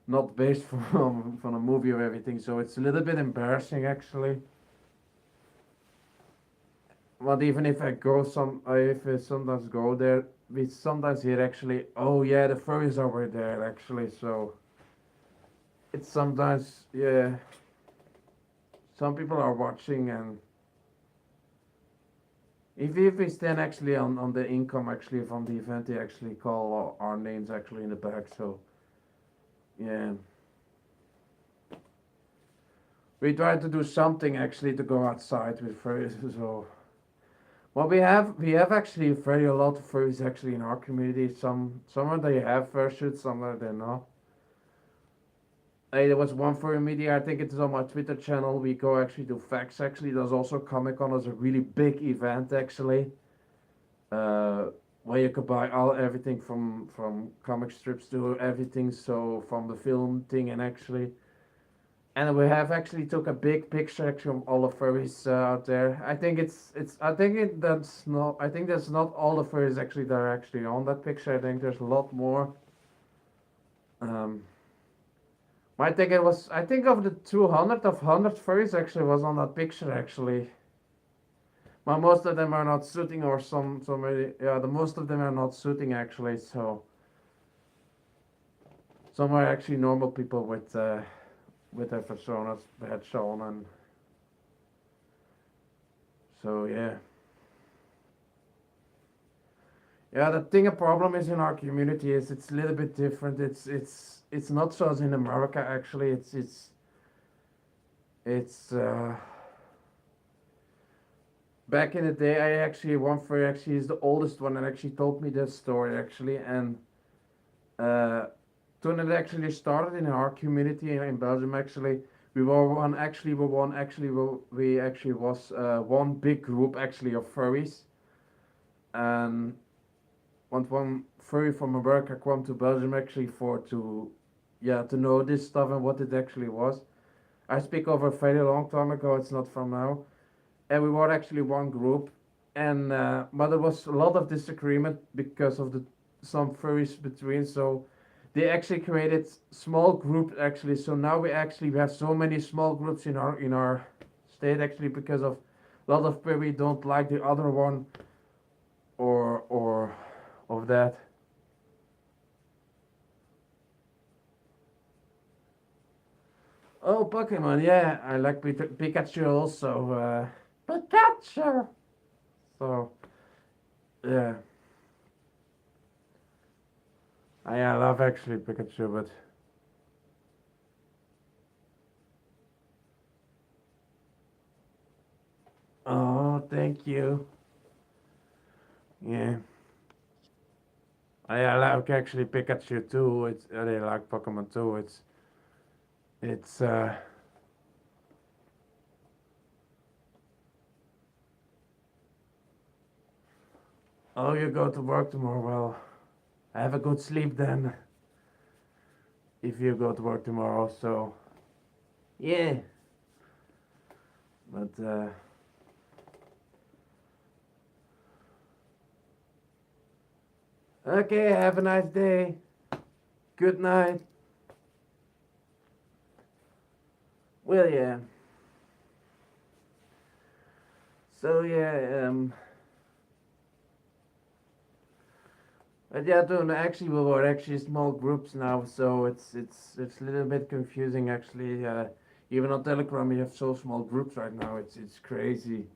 not based from a movie or everything. So it's a little bit embarrassing actually. But even if I go if I sometimes go there, we sometimes hear actually, oh yeah, the furries over there actually. So it's sometimes yeah, some people are watching, and if we stand actually on the income actually from the event, they actually call our names actually in the back. So yeah, we try to do something actually to go outside with furries. So well, we have actually very a lot of furries actually in our community. Some of they have fursuits, some of they not. There was one for media. I think it's on my Twitter channel. We go actually to facts. Actually, there's also Comic Con. It's a really big event actually, uh, where you could buy all everything from comic strips to everything. So from the film thing and actually, and we have actually took a big picture actually of all the furries out there. I think it's I think it that's not I think that's not all the furries actually that are actually on that picture. I think there's a lot more. Um, I think it was. I think of the 200 of 100 furries actually was on that picture actually. But most of them are not suiting or some really, yeah, the most of them are not suiting actually. So some are actually normal people with their personas head shown and so yeah. Yeah, the thing a problem is in our community is it's a little bit different. It's not so as in America actually. It's back in the day, I actually one furry actually is the oldest one and actually told me this story actually. And uh, when it actually started in our community in Belgium, actually, we actually was one big group actually of furries. And one furry from America came to Belgium actually for to, yeah, to know this stuff and what it actually was. I speak of a very long time ago. It's not from now. And we were actually one group, and but there was a lot of disagreement because of the some furries between. So they actually created small groups actually. So now we have so many small groups in our state actually because of a lot of furry don't like the other one or of that. Oh, Pokemon, yeah, I like Pikachu also. Pikachu. So yeah, I love actually Pikachu, but oh, thank you. Yeah, I like actually Pikachu too. It's I really like Pokemon too. It's. Oh, you go to work tomorrow. Well, have a good sleep then. If you go to work tomorrow, so yeah. But okay. Have a nice day. Good night. Well, yeah. So yeah. But yeah, doing actually we were actually small groups now, so it's a little bit confusing actually. Even on Telegram, we have so small groups right now. It's crazy.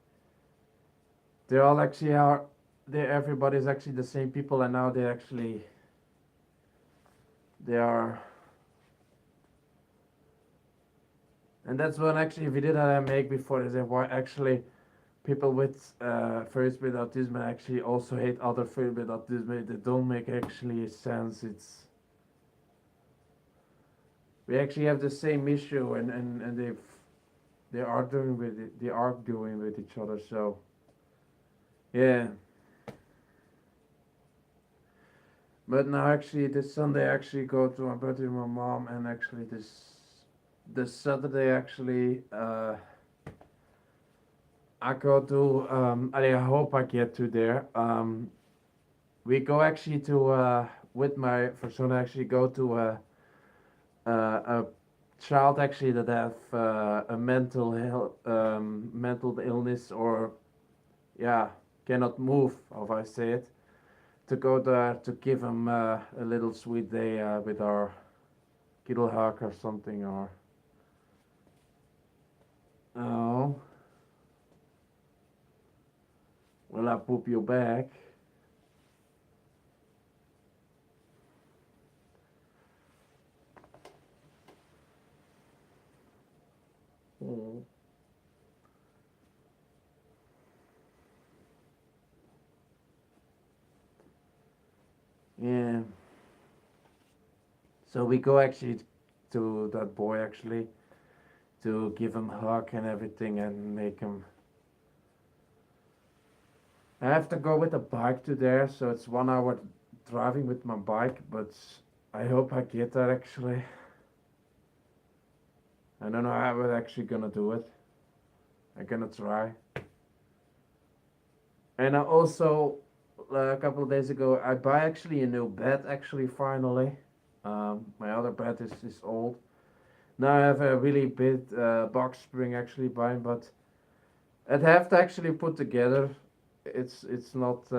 They all actually are. They everybody's actually the same people, and now they are. And that's one actually video that I make before. Is that why actually people with furries with autism actually also hate other furries with autism. They don't make actually sense. It's we actually have the same issue, and they are doing with it. They are doing with each other. So yeah. But now actually this Sunday I actually go to my birthday with my mom, and actually this Saturday actually I go to I hope I get to there. We go actually to with my son actually go to a child actually that have a mental illness or yeah cannot move, how I say it, to go there to give him a little sweet day with our kittle hug or something or oh will I poop you back? Mm. Yeah. So we go actually. to that boy actually, to give him a hug and everything and make him. I have to go with a bike to there, so it's 1 hour driving with my bike, but I hope I get there actually. I don't know how I'm actually gonna do it. I'm gonna try. And I also, a couple of days ago, I buy actually a new bed actually finally. My other bed is old. Now I have a really big box spring actually buying, but I'd have to actually put together. It's not.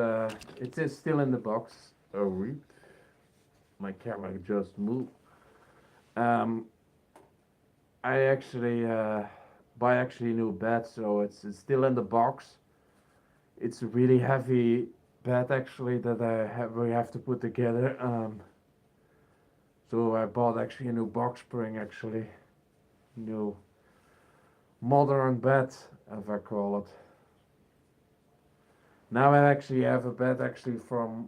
It is still in the box. Oh, wait. My camera just moved. Um, I actually buy actually a new bed, so it's still in the box. It's a really heavy bed actually that we have to put together. So I bought actually a new box spring actually, new modern bed, as I call it. Now I actually have a bed actually from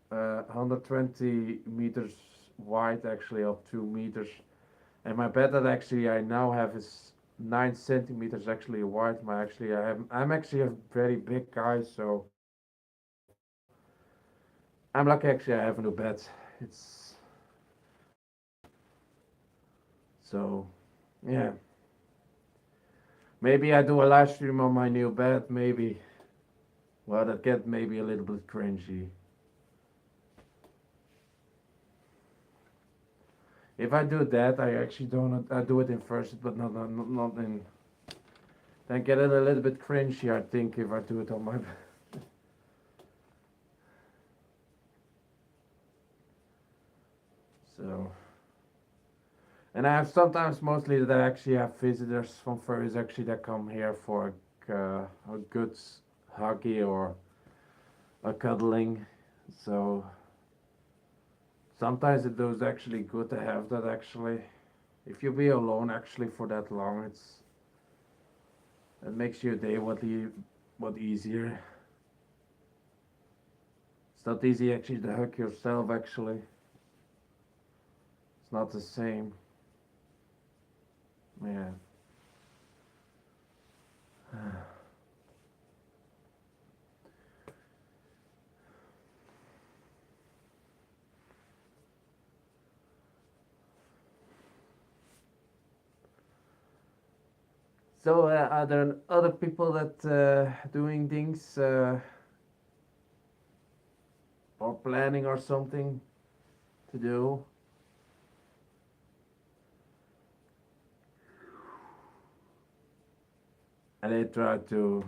120 meters wide actually up 2 meters, and my bed that actually I now have is 9 centimeters actually wide. I'm actually a very big guy, so I'm lucky actually I have a new bed. It's so yeah. Maybe I do a live stream on my new bed. Maybe well that get maybe a little bit cringy. If I do that, I actually don't. I do it in first, but not in. Then get it a little bit cringy. I think if I do it on my. So. And I have sometimes mostly that I actually have visitors from furries actually that come here for a good huggy or a cuddling. So sometimes it is actually good to have that actually. If you be alone actually for that long, it makes your day what easier. It's not easy actually to hug yourself actually. It's not the same. Yeah. So are there other people that doing things or planning or something to do? And they try to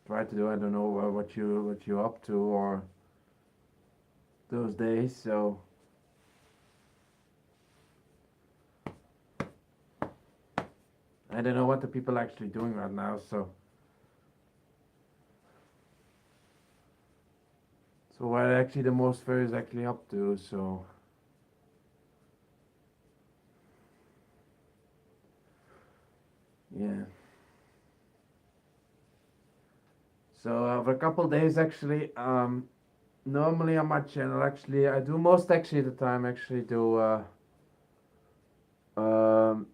do, I don't know what you up to or those days. So I don't know what the people actually doing right now. So what actually the most fair is actually up to. So yeah. So for a couple days actually, normally on my channel actually I do most actually the time actually do um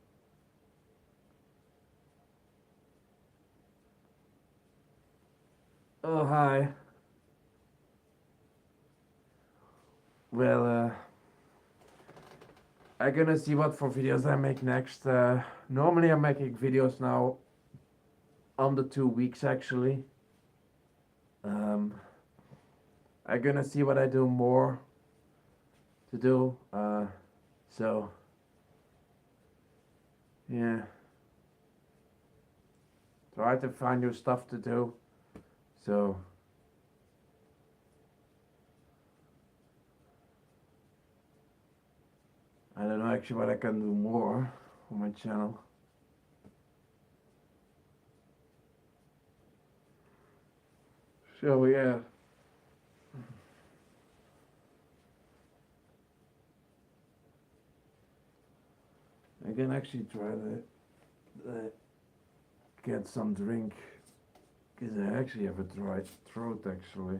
oh hi. Well I'm gonna see what for videos I make next. Normally I'm making videos now under 2 weeks actually. Um I'm gonna see what I do more to do. So yeah. Try to find new stuff to do. So I don't know actually what I can do more on my channel. So yeah. I can actually try to get some drink because I actually have a dry throat actually.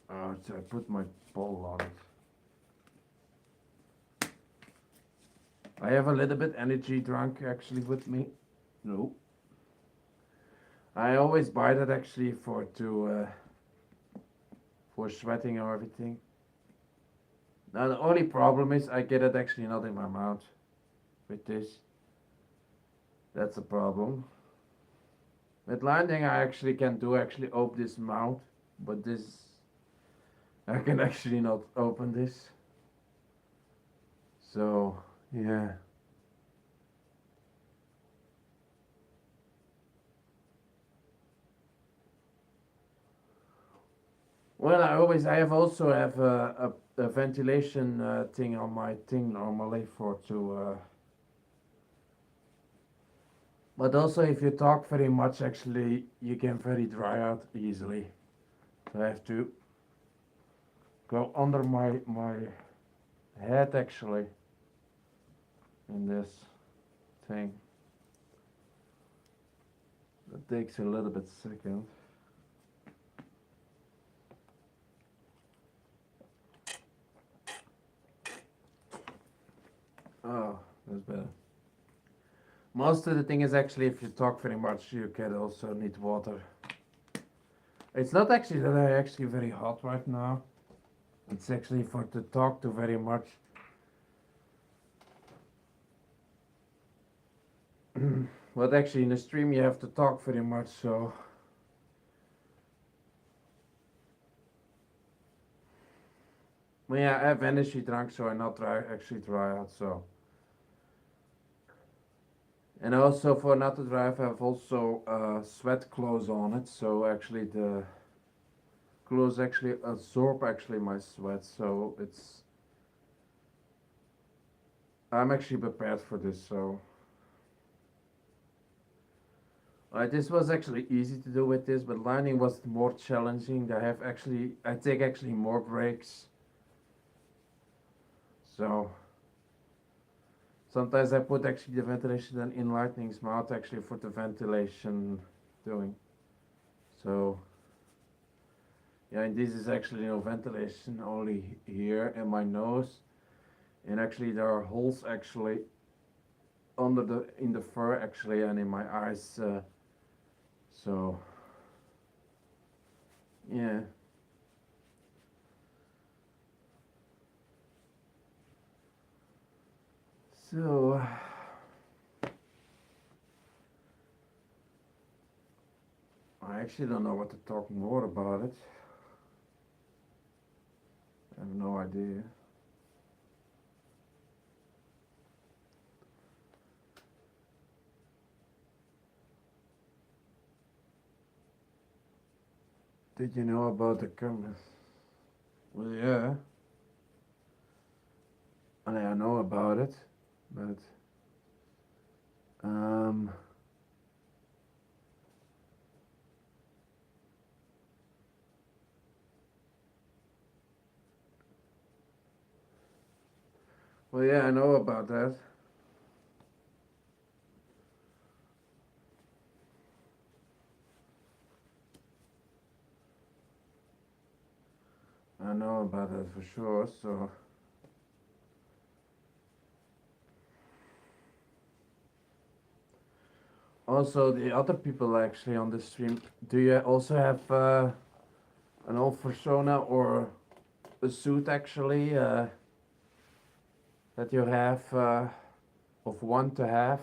So I put my bowl on it. I have a little bit energy drunk actually with me. No. I always buy that actually for sweating or everything. Now the only problem is I get it actually not in my mouth with this. That's a problem. With landing I actually can do actually open this mouth, but this I can actually not open this. So yeah. Well, I have also have a ventilation thing on my thing normally for to. But also, if you talk very much, actually, you can very dry out easily. So I have to go under my head actually in this thing. It takes a little bit second. Oh, that's better. Most of the thing is actually if you talk very much, you can also need water. It's not actually that I actually very hot right now. It's actually for to talk to very much. But actually in the stream you have to talk very much, so but yeah, I have energy drunk, so I not dry actually dry out. So and also for not to drive, I have also sweat clothes on it. So actually the clothes actually absorb actually my sweat. So it's I'm actually prepared for this. So this was actually easy to do with this, but lining was more challenging. I take actually more breaks. So sometimes I put actually the ventilation then in lightning's mouth actually for the ventilation doing. So yeah, and this is actually no ventilation, only here in my nose. And actually there are holes actually under the in the fur actually and in my eyes. So yeah. So I actually don't know what to talk more about it. I have no idea. Did you know about the comments? Well, yeah, I know about it, but um, well, yeah, I know about that. I know about that for sure. So also the other people actually on the stream, do you also have an old persona or a suit actually that you have of one to have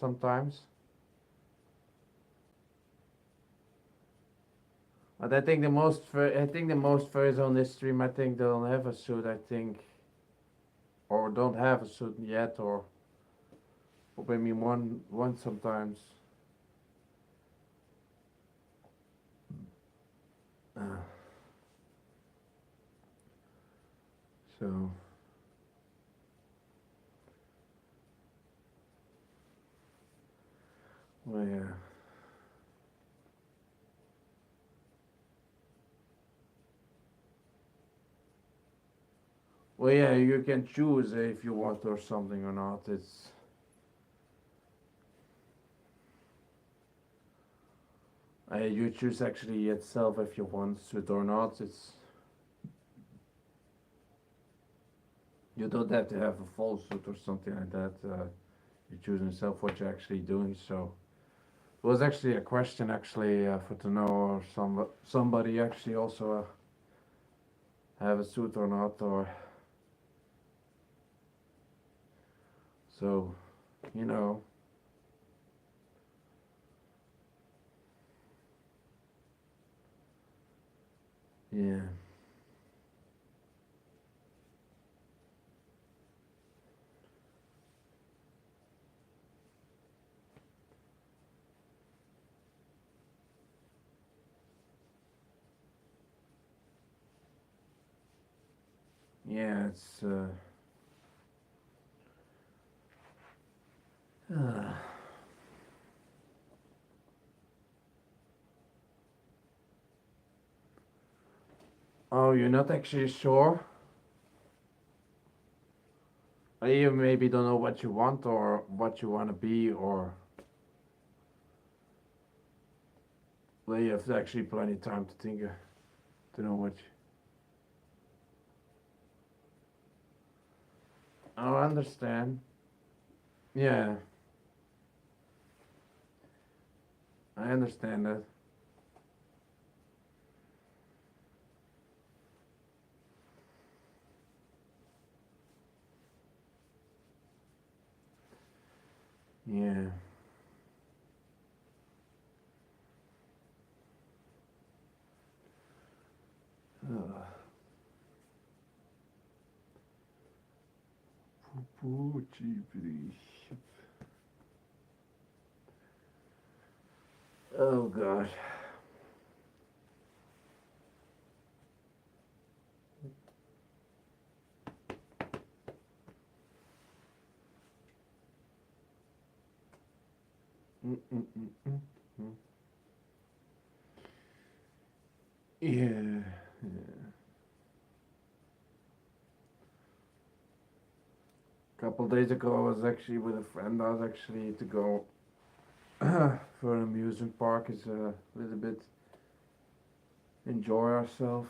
sometimes? But I think the most furries on this stream, I think they don't have a suit. I think, or don't have a suit yet, or maybe one sometimes. Uh, so, well, yeah. Well, yeah, you can choose if you want or something or not. You choose actually itself if you want it or not. It's You don't have to have a full suit or something like that. You choose yourself what you're actually doing. So it was actually a question actually for to know or somebody actually also have a suit or not, or so you know. Yeah. Yeah, it's oh, you're not actually sure? Or you maybe don't know what you want or what you want to be, or well, you have actually plenty of time to think to know what. Oh, I understand. Yeah, I understand that. Yeah. Ugh. Poo, jeepity. Oh gosh. Mm, mm, mm, mm, mm. Yeah. Yeah. Couple days ago, I was actually with a friend. I was actually to go for an amusement park. Is a little bit enjoy ourselves.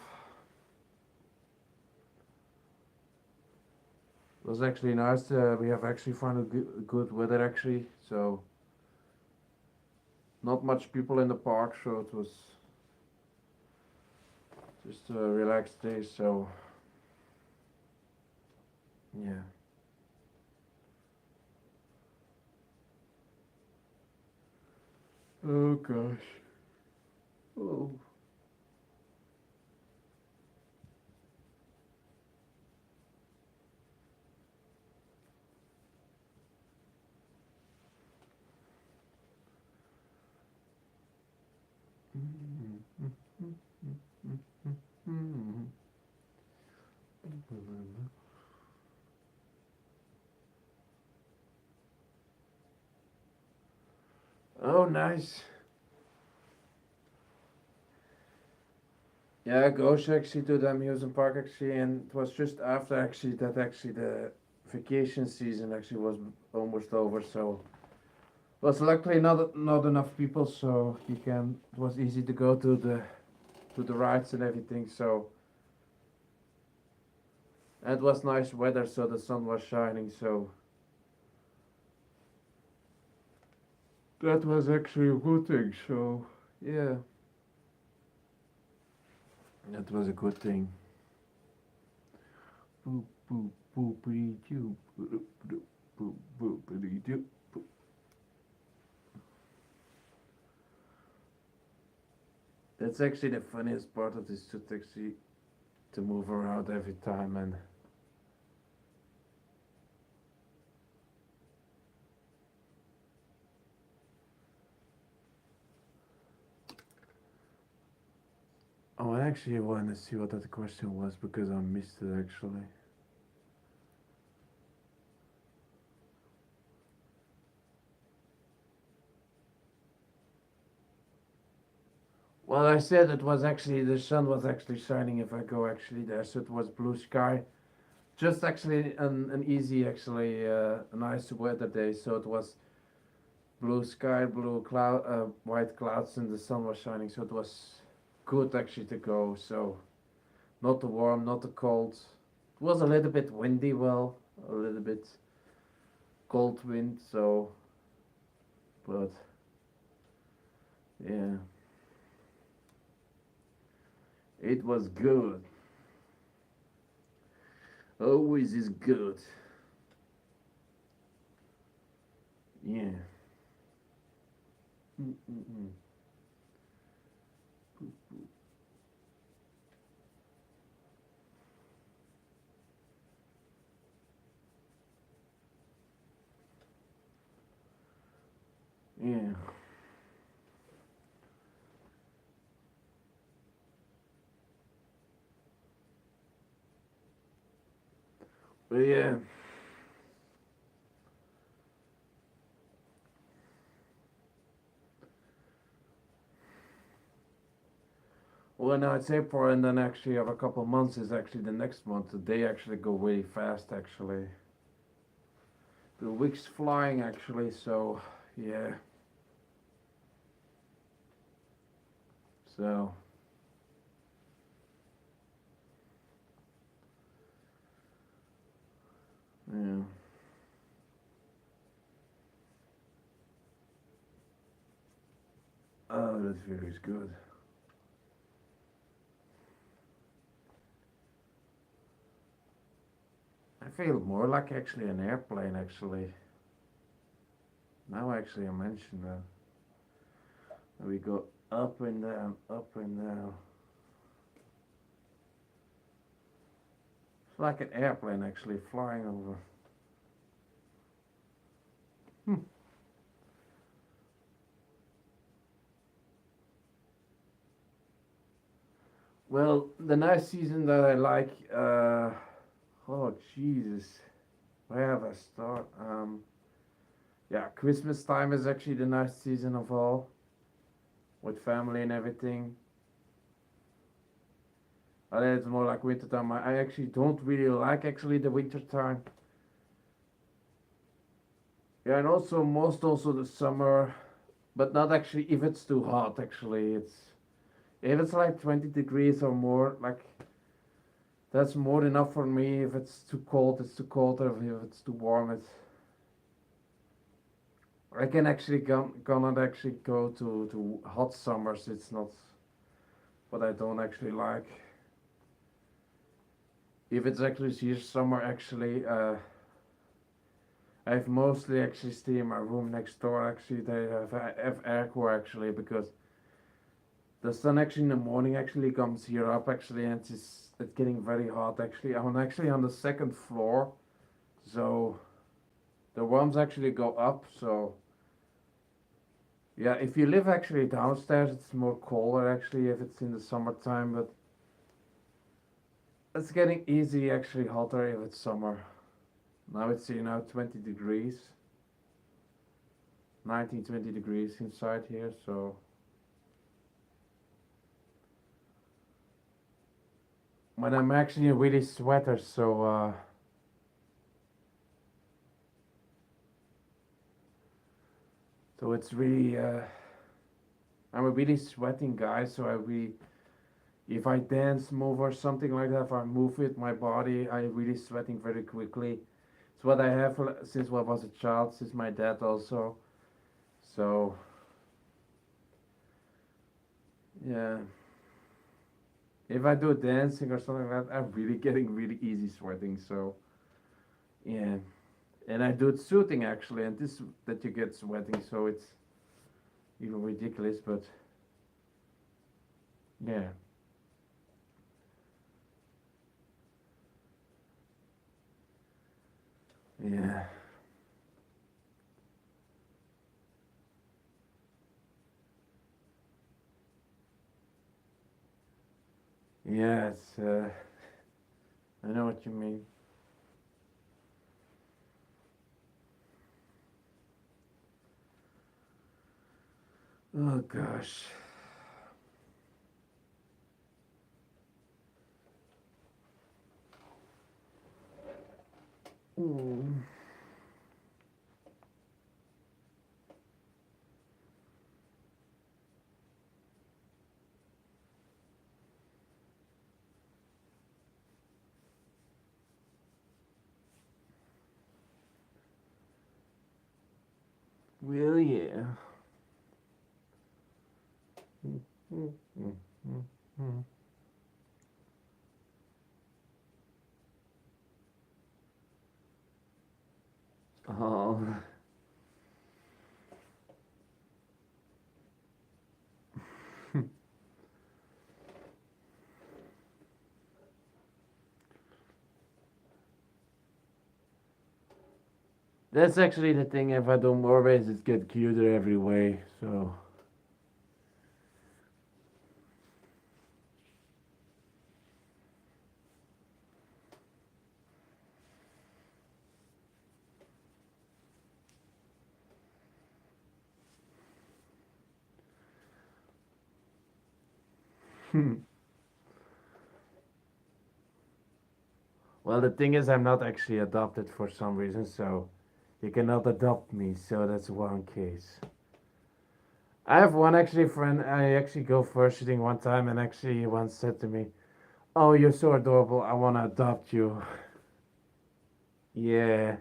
It was actually nice. We have actually found a good weather actually, so not much people in the park, so it was just a relaxed day. So yeah. Oh gosh. Oh. Oh, nice. Yeah, I go actually to the amusement park actually, and it was just after actually that actually the vacation season actually was almost over. So was luckily not enough people, so you can. It was easy to go to the rides and everything. So and it was nice weather, so the sun was shining. So that was actually a good thing. So yeah, that was a good thing. Boop boop boopity doo boop boop boop boopity doo. That's actually the funniest part of this to taxi to move around every time. And oh, I actually want to see what that question was because I missed it actually. Well, I said it was actually the sun was actually shining if I go actually there, so it was blue sky. Just actually an easy actually a nice weather day, so it was blue sky, blue cloud, white clouds, and the sun was shining, so it was good actually to go. So not too warm, not too cold. It It was a little bit windy, well, a little bit cold wind, so, but yeah, it was good. Always is good. Yeah. Mm-mm-mm. Yeah. But yeah. Well, now it's April, and then actually, of a couple of months is actually the next month. The day actually go really fast, actually. The week's flying, actually. So, yeah. So, yeah. Oh, that feels good. I feel more like actually an airplane, actually. Now, actually, I mentioned that. We go up and down, up and down. It's like an airplane, actually, flying over. Hmm. Well, the nice season that I like, oh Jesus, where have I start? Yeah, Christmas time is actually the nice season of all, with family and everything. It's more like winter time. I actually don't really like actually the winter time. Yeah, and also most also the summer, but not actually if it's too hot. Actually, it's if it's like 20 degrees or more, like that's more than enough for me. If it's too cold, it's too cold. Or if it's too warm, it's I can actually cannot actually go to hot summers. It's not what I don't actually like. If it's actually here summer, actually, I've mostly actually stay in my room next door. Actually, they have airco actually because the sun actually in the morning actually comes here up actually, and it's getting very hot actually. I'm actually on the second floor, so the worms actually go up. So yeah, if you live actually downstairs, it's more colder actually if it's in the summertime, but it's getting easy actually hotter if it's summer. Now it's 20 degrees, 19, 20 degrees inside here. So when I'm actually a really sweater, so it's really I'm a really sweating guy. So I really if I dance, move or something like that, if I move with my body, I really sweating very quickly. It's what I have since I was a child, since my dad also. So yeah, if I do dancing or something like that, I'm really getting really easy sweating. So yeah, and I do it shooting actually, and this that you get sweating, so it's even ridiculous. But yeah, yeah, yeah. I know what you mean. Oh gosh. Mm. Well, yeah. Oh, that's actually the thing. If I do more ways, it get cuter every way. So, well, the thing is, I'm not actually adopted for some reason. So, you cannot adopt me. So that's one case. I have one actually friend. I actually go first shooting one time, and actually he once said to me, "Oh, you're so adorable. I want to adopt you." Yeah,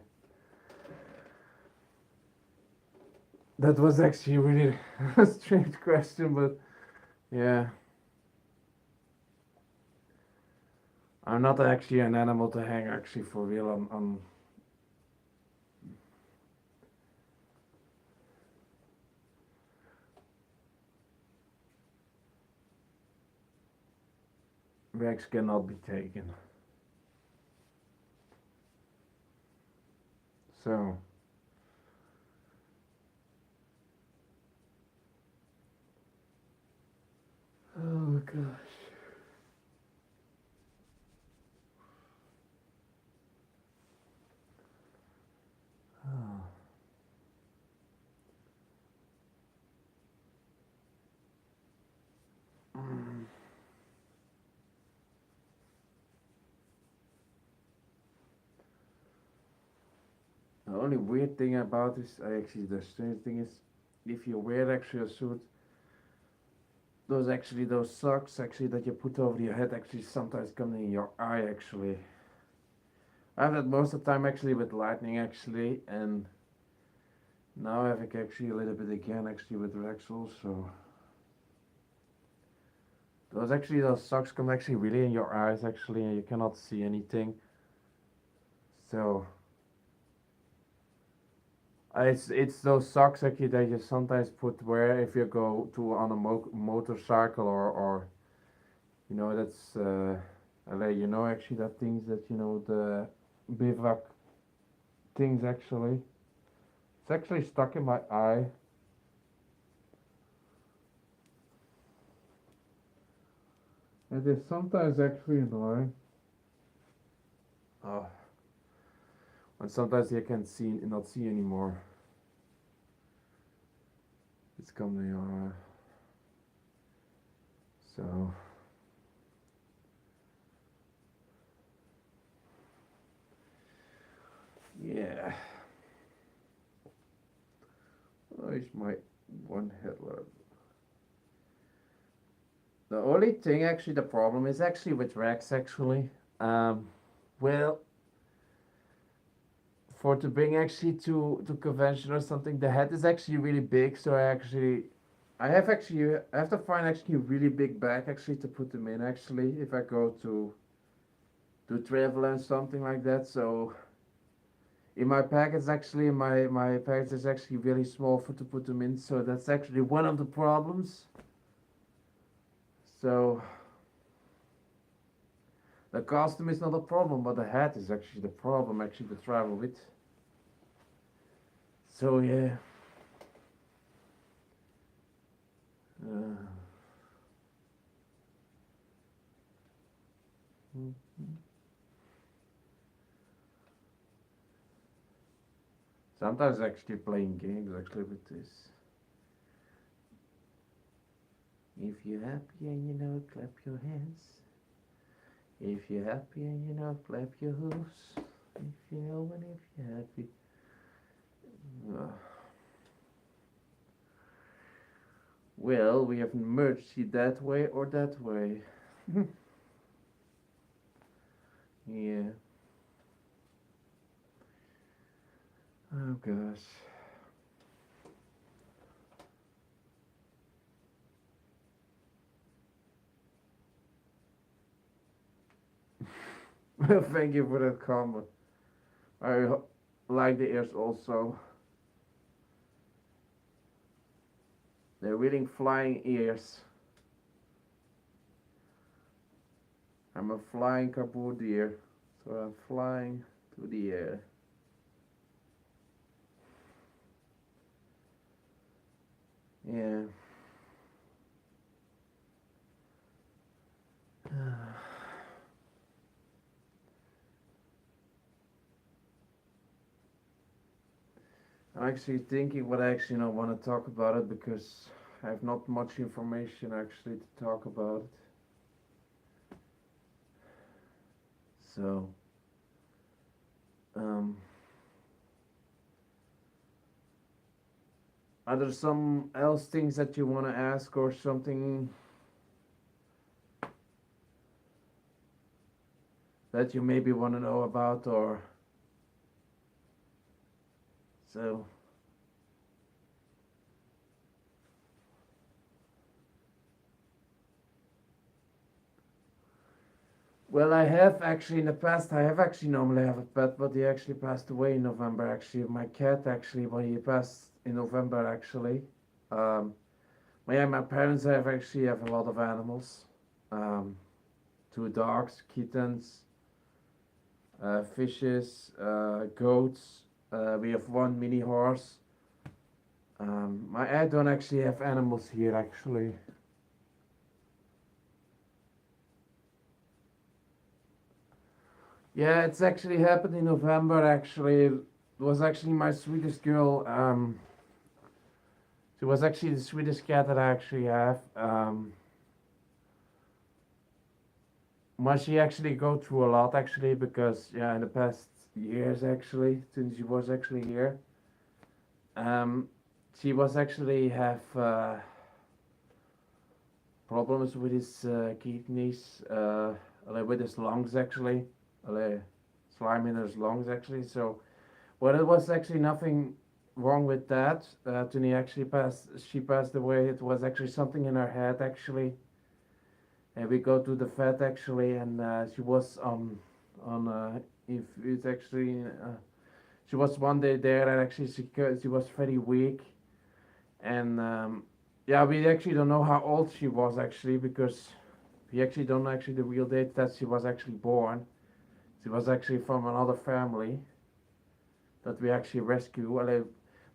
that was actually really a strange question, but yeah, I'm not actually an animal to hang actually for real on Rex cannot be taken. So, oh gosh. Oh. Mm. The only weird thing about this, I actually the strange thing is, if you wear actually a suit, those socks actually that you put over your head actually sometimes come in your eye actually. I have that most of the time actually with lightning actually, and now I have it actually a little bit again actually with Rex also. Those socks come actually really in your eyes actually, and you cannot see anything. So it's those socks actually that you sometimes put where if you go to on a motorcycle or you know that's you know actually that things that you know the bivouac things actually. It's actually stuck in my eye. It is sometimes actually annoying. Oh, and sometimes you can see not see anymore. It's coming on. So yeah, oh, it's my one headlight. The only thing actually the problem is actually with Rex actually. Um, well, for to bring actually to convention or something, the head is actually really big. So I have to find actually a really big bag actually to put them in actually if I go to travel and something like that. So in my package actually my package is actually really small for to put them in. So that's actually one of the problems. So the costume is not a problem, but the hat is actually the problem actually to travel with. So yeah. Uh, Sometimes actually playing games actually with this. If you're happy and you know, clap your hands. If you're happy and you know, clap your hooves. If you know and if you're happy. Uh, well, we have merged it that way or that way. Yeah. Oh gosh. Thank you for that comment. I like the ears also. They're really flying ears. I'm a flying kaboudier, so I'm flying to the air. Yeah. I'm actually thinking what I actually don't want to talk about it because I have not much information actually to talk about it. So, um, are there some else things that you want to ask or something that you maybe want to know about or so? Well, I have actually in the past. I have actually normally have a pet, but he actually passed away in November. Actually, my cat actually, when he passed in November, actually. Um, yeah, my parents have actually have a lot of animals. Um, two dogs, kittens, fishes, goats. We have one mini horse. I don't actually have animals here actually. Yeah, it's actually happened in November. Actually, it was actually my sweetest girl. She was actually the sweetest cat that I actually have. But she actually go through a lot actually because yeah, in the past years actually since she was actually here, um, she was actually have problems with his kidneys, with his lungs actually, slime in his lungs actually. So, well, it was actually nothing wrong with that. When she passed away. It was actually something in her head actually, and we go to the vet actually, and she was on if it's actually she was one day there, and actually she was very weak, and yeah, we actually don't know how old she was actually because we actually don't know actually the real date that she was actually born. She was actually from another family that we actually rescue. Well,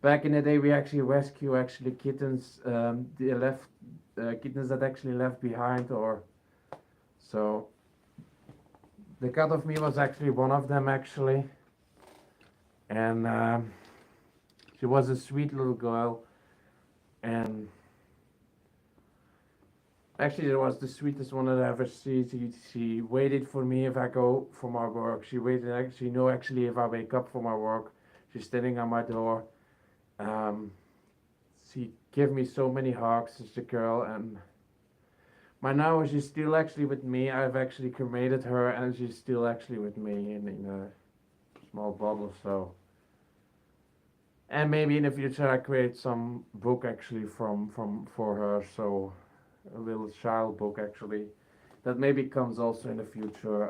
back in the day, we actually rescue actually kittens, the left kittens that actually left behind, or so. The cat of me was actually one of them actually, and she was a sweet little girl, and actually, it was the sweetest one that I ever seen. She waited for me if I go for my work. She waited. She know actually if I wake up for my work. She's standing on my door. Um, she gave me so many hugs as a girl, and my now she's still actually with me. I've actually cremated her, and she's still actually with me in a small bottle. So, and maybe in the future I create some book actually from for her. So, a little child book actually that maybe comes also in the future.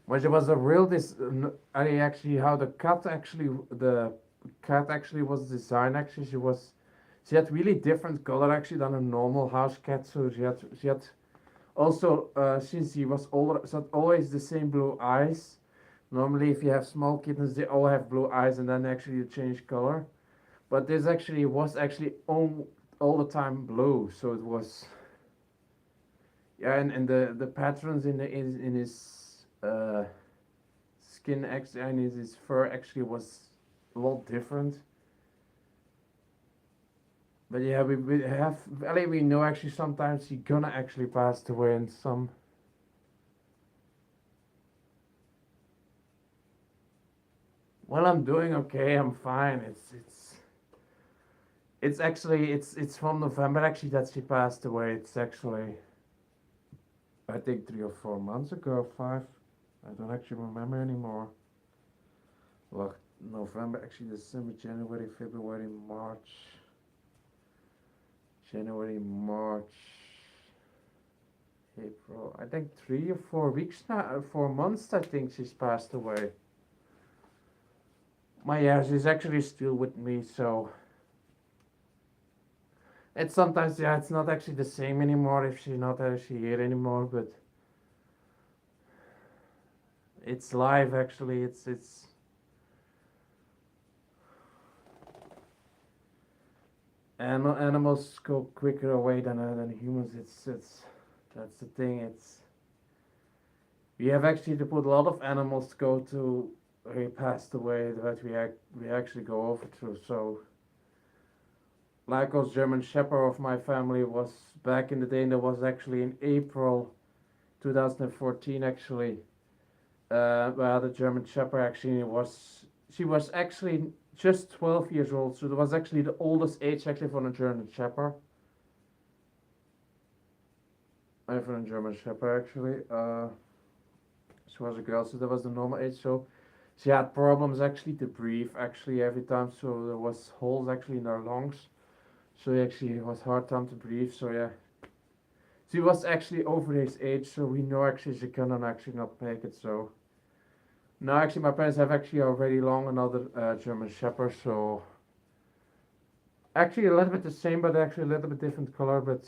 When she was a real I actually how the cat actually was designed. Actually, she had really different color actually than a normal house cat. So she had also since she was older, she had always the same blue eyes. Normally, if you have small kittens, they all have blue eyes, and then actually you change color. But this actually was actually all the time blue. So it was yeah, and the patterns in his skin actually and his fur actually was a lot different. But yeah, we have Ali. We know actually sometimes he gonna actually pass away, and some. Well, I'm doing okay. I'm fine. It's actually it's from November actually that she passed away. It's actually I think 3 or 4 months ago, five. I don't actually remember anymore. Well, November, actually December, January, February, March, January, March, April. I think 3 or 4 weeks now, 4 months. I think she's passed away. My yeah, she's actually still with me, so it's sometimes yeah, it's not actually the same anymore if she's not actually here anymore. But it's live actually. It's animals go quicker away than humans. It's that's the thing. It's we have actually to put a lot of animals to go to. He passed away that we actually go over to. So Lyco's German Shepherd of my family was back in the day, and that was actually in April 2014 actually. Well, the German Shepherd actually was she was actually just 12 years old, so that was actually the oldest age actually for a German Shepherd. For a German Shepherd actually. She was a girl, so that was the normal age. So she had problems actually to breathe actually every time, so there was holes actually in her lungs. So actually it was hard time to breathe. So yeah, she was actually over his age, so we know actually she cannot actually not make it. So now actually my parents have actually already long another German Shepherd. So actually a little bit the same, but actually a little bit different color. But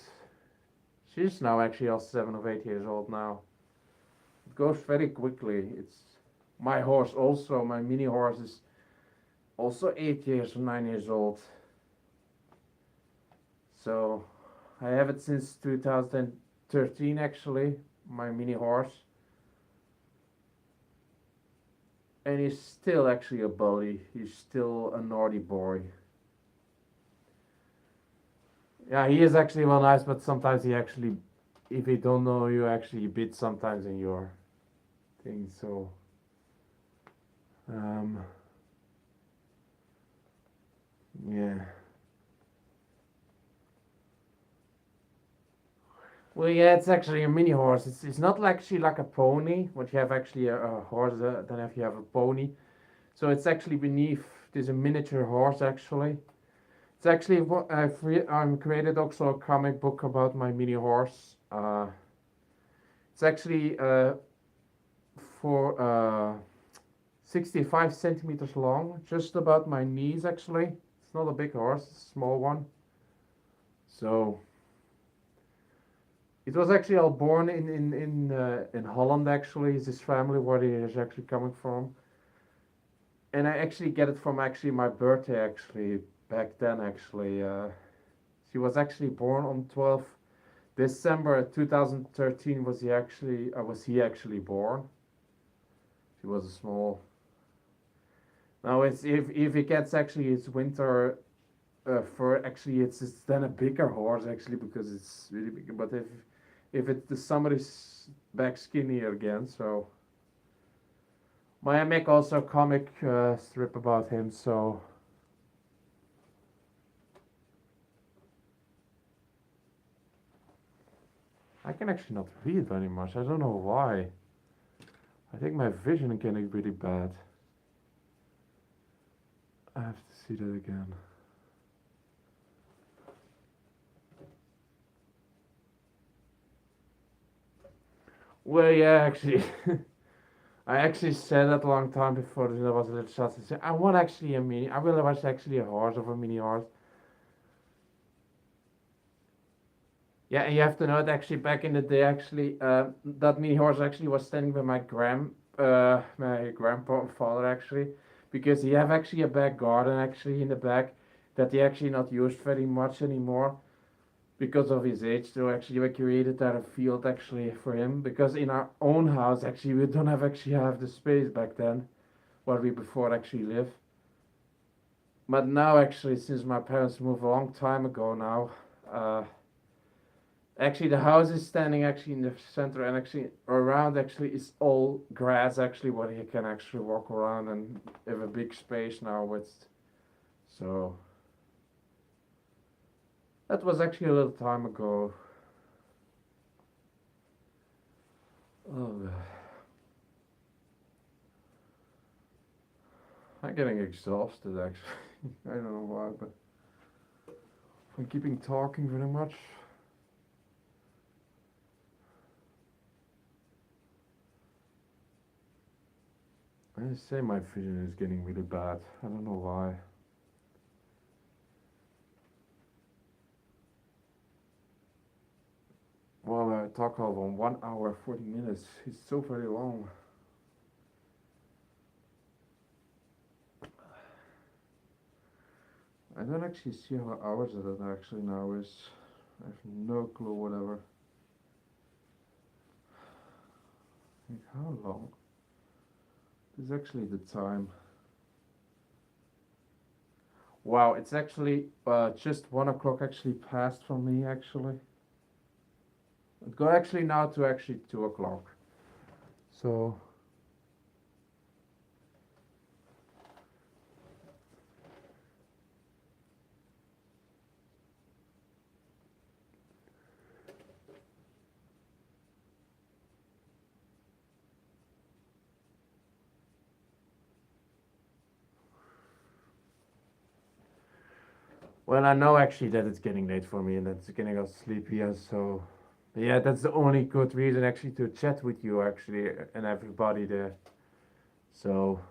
she's now actually all 7 or 8 years old now. It goes very quickly. It's my horse also. My mini horse is also 8 years or 9 years old. So I have it since 2013 actually, my mini horse. And he's still actually a bully. He's still a naughty boy. Yeah, he is actually well nice, but sometimes he actually, if he don't know you, actually bit sometimes in your thing. So, um, yeah. Well, yeah, it's actually a mini horse. It's not like actually like a pony. What you have actually a horse, then if you have a pony. So it's actually beneath. There's a miniature horse actually. It's actually what I've created also a comic book about my mini horse. It's actually for 65 centimeters long, just about my knees actually. It's not a big horse, it's a small one. So it was actually all born in Holland actually. Is his family where he is actually coming from, and I actually get it from actually my birthday actually back then actually. She was actually born on 12th December 2013 was he actually born. She was a small. Now it's if it gets actually it's winter fur actually it's then a bigger horse actually because it's really big. But if it's the summer is back skinnier again. So I make also a comic strip about him. So I can actually not read very much. I don't know why. I think my vision is getting really bad. I have to see that again. Well, yeah, actually, I actually said that a long time before there was a little shot. I said, I want actually a mini. I will watch actually a horse of a mini horse. Yeah, and you have to know that actually back in the day, actually, that mini horse actually was standing by my grandpa and father actually, because he have actually a back garden actually in the back that he actually not used very much anymore because of his age. So actually we created that a field actually for him because in our own house actually we don't have the space back then where we before actually live. But now actually since my parents moved a long time ago now, actually the house is standing actually in the center and actually around actually is all grass actually where he can actually walk around and have a big space now with so that was actually a little time ago. Oh, I'm getting exhausted actually. I don't know why, but I'm keeping talking very much. I say my vision is getting really bad. I don't know why. Well, I talk over 1 hour 40 minutes. It's so very long. I don't actually see how hours it actually now is. I have no clue. Whatever. Like how long? This is actually the time. Wow, it's actually just 1 o'clock actually passed for me actually. It got actually now to actually 2 o'clock. So well, I know actually that it's getting late for me and that it's getting us sleepy. So yeah, that's the only good reason actually to chat with you actually and everybody there. So,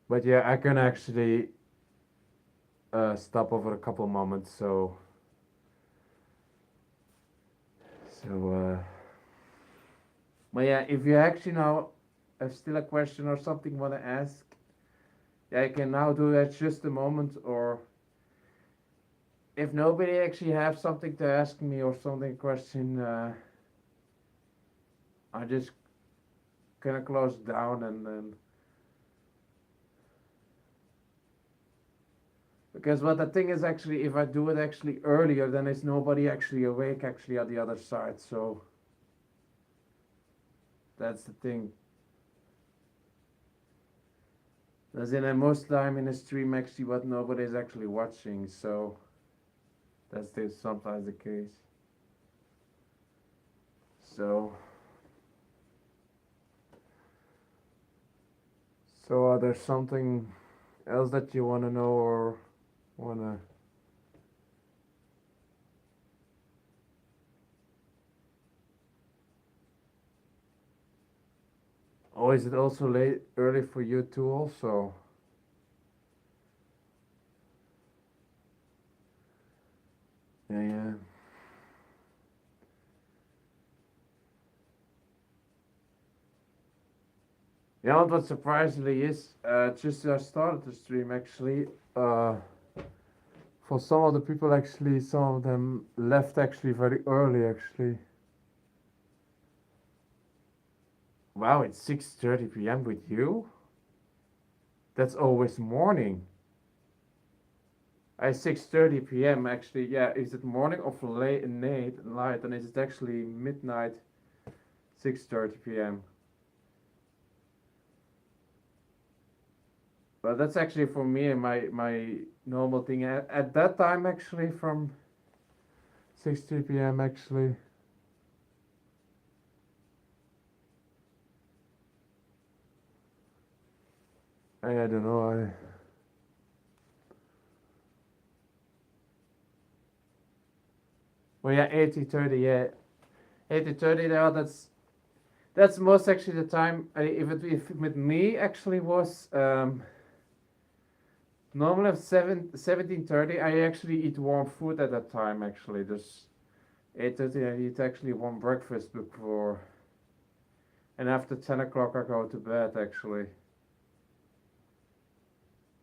but yeah, I can actually stop over a couple moments. So, but yeah, if you actually now have still a question or something want to ask, yeah, I can now do that just a moment. Or if nobody actually have something to ask me or something question, I just gonna close down and then because what the thing is actually if I do it actually earlier, then it's nobody actually awake actually on the other side. So that's the thing. As in, most time in a stream actually what nobody is actually watching. So that's sometimes the case. So so there's something else that you wanna know or wanna? Oh, is it also late early for you too? Also, yeah, yeah. Yeah, what surprisingly is, just I started the stream actually. For some of the people actually, some of them left actually very early actually. Wow, it's 6:30 p.m. with you. That's always morning. 6:30 p.m. actually. Yeah, is it morning or late night? And is it actually midnight? 6:30 p.m. But that's actually for me and my normal thing at that time actually from 6:30 p.m. actually. I don't know. Well, yeah, 80:30. Yeah, 80:30. Yeah, that's most actually the time. If with me actually was normally at 17:30. I actually eat warm food at that time actually. There's 8:30. I eat actually warm breakfast before, and after 10 o'clock I go to bed actually.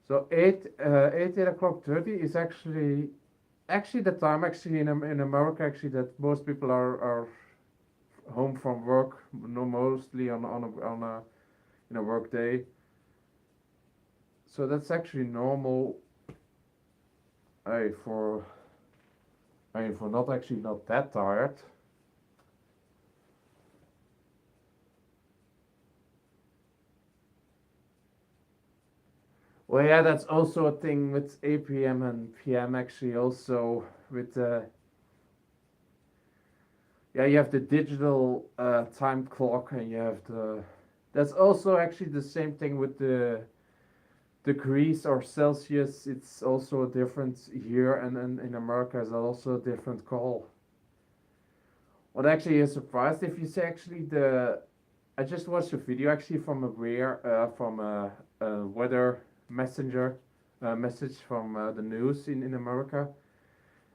So 8 o'clock 30 is actually the time actually in America actually that most people are home from work, no, mostly on a in a work day. So that's actually normal. For for not actually not that tired. Well, yeah, that's also a thing with 8 p.m. and p.m. actually also with yeah, you have the digital time clock and you have the that's also actually the same thing with the degrees or Celsius. It's also a difference here, and in America is also a different call. What actually is surprised if you say actually I just watched a video actually from a weather messenger message from the news in America.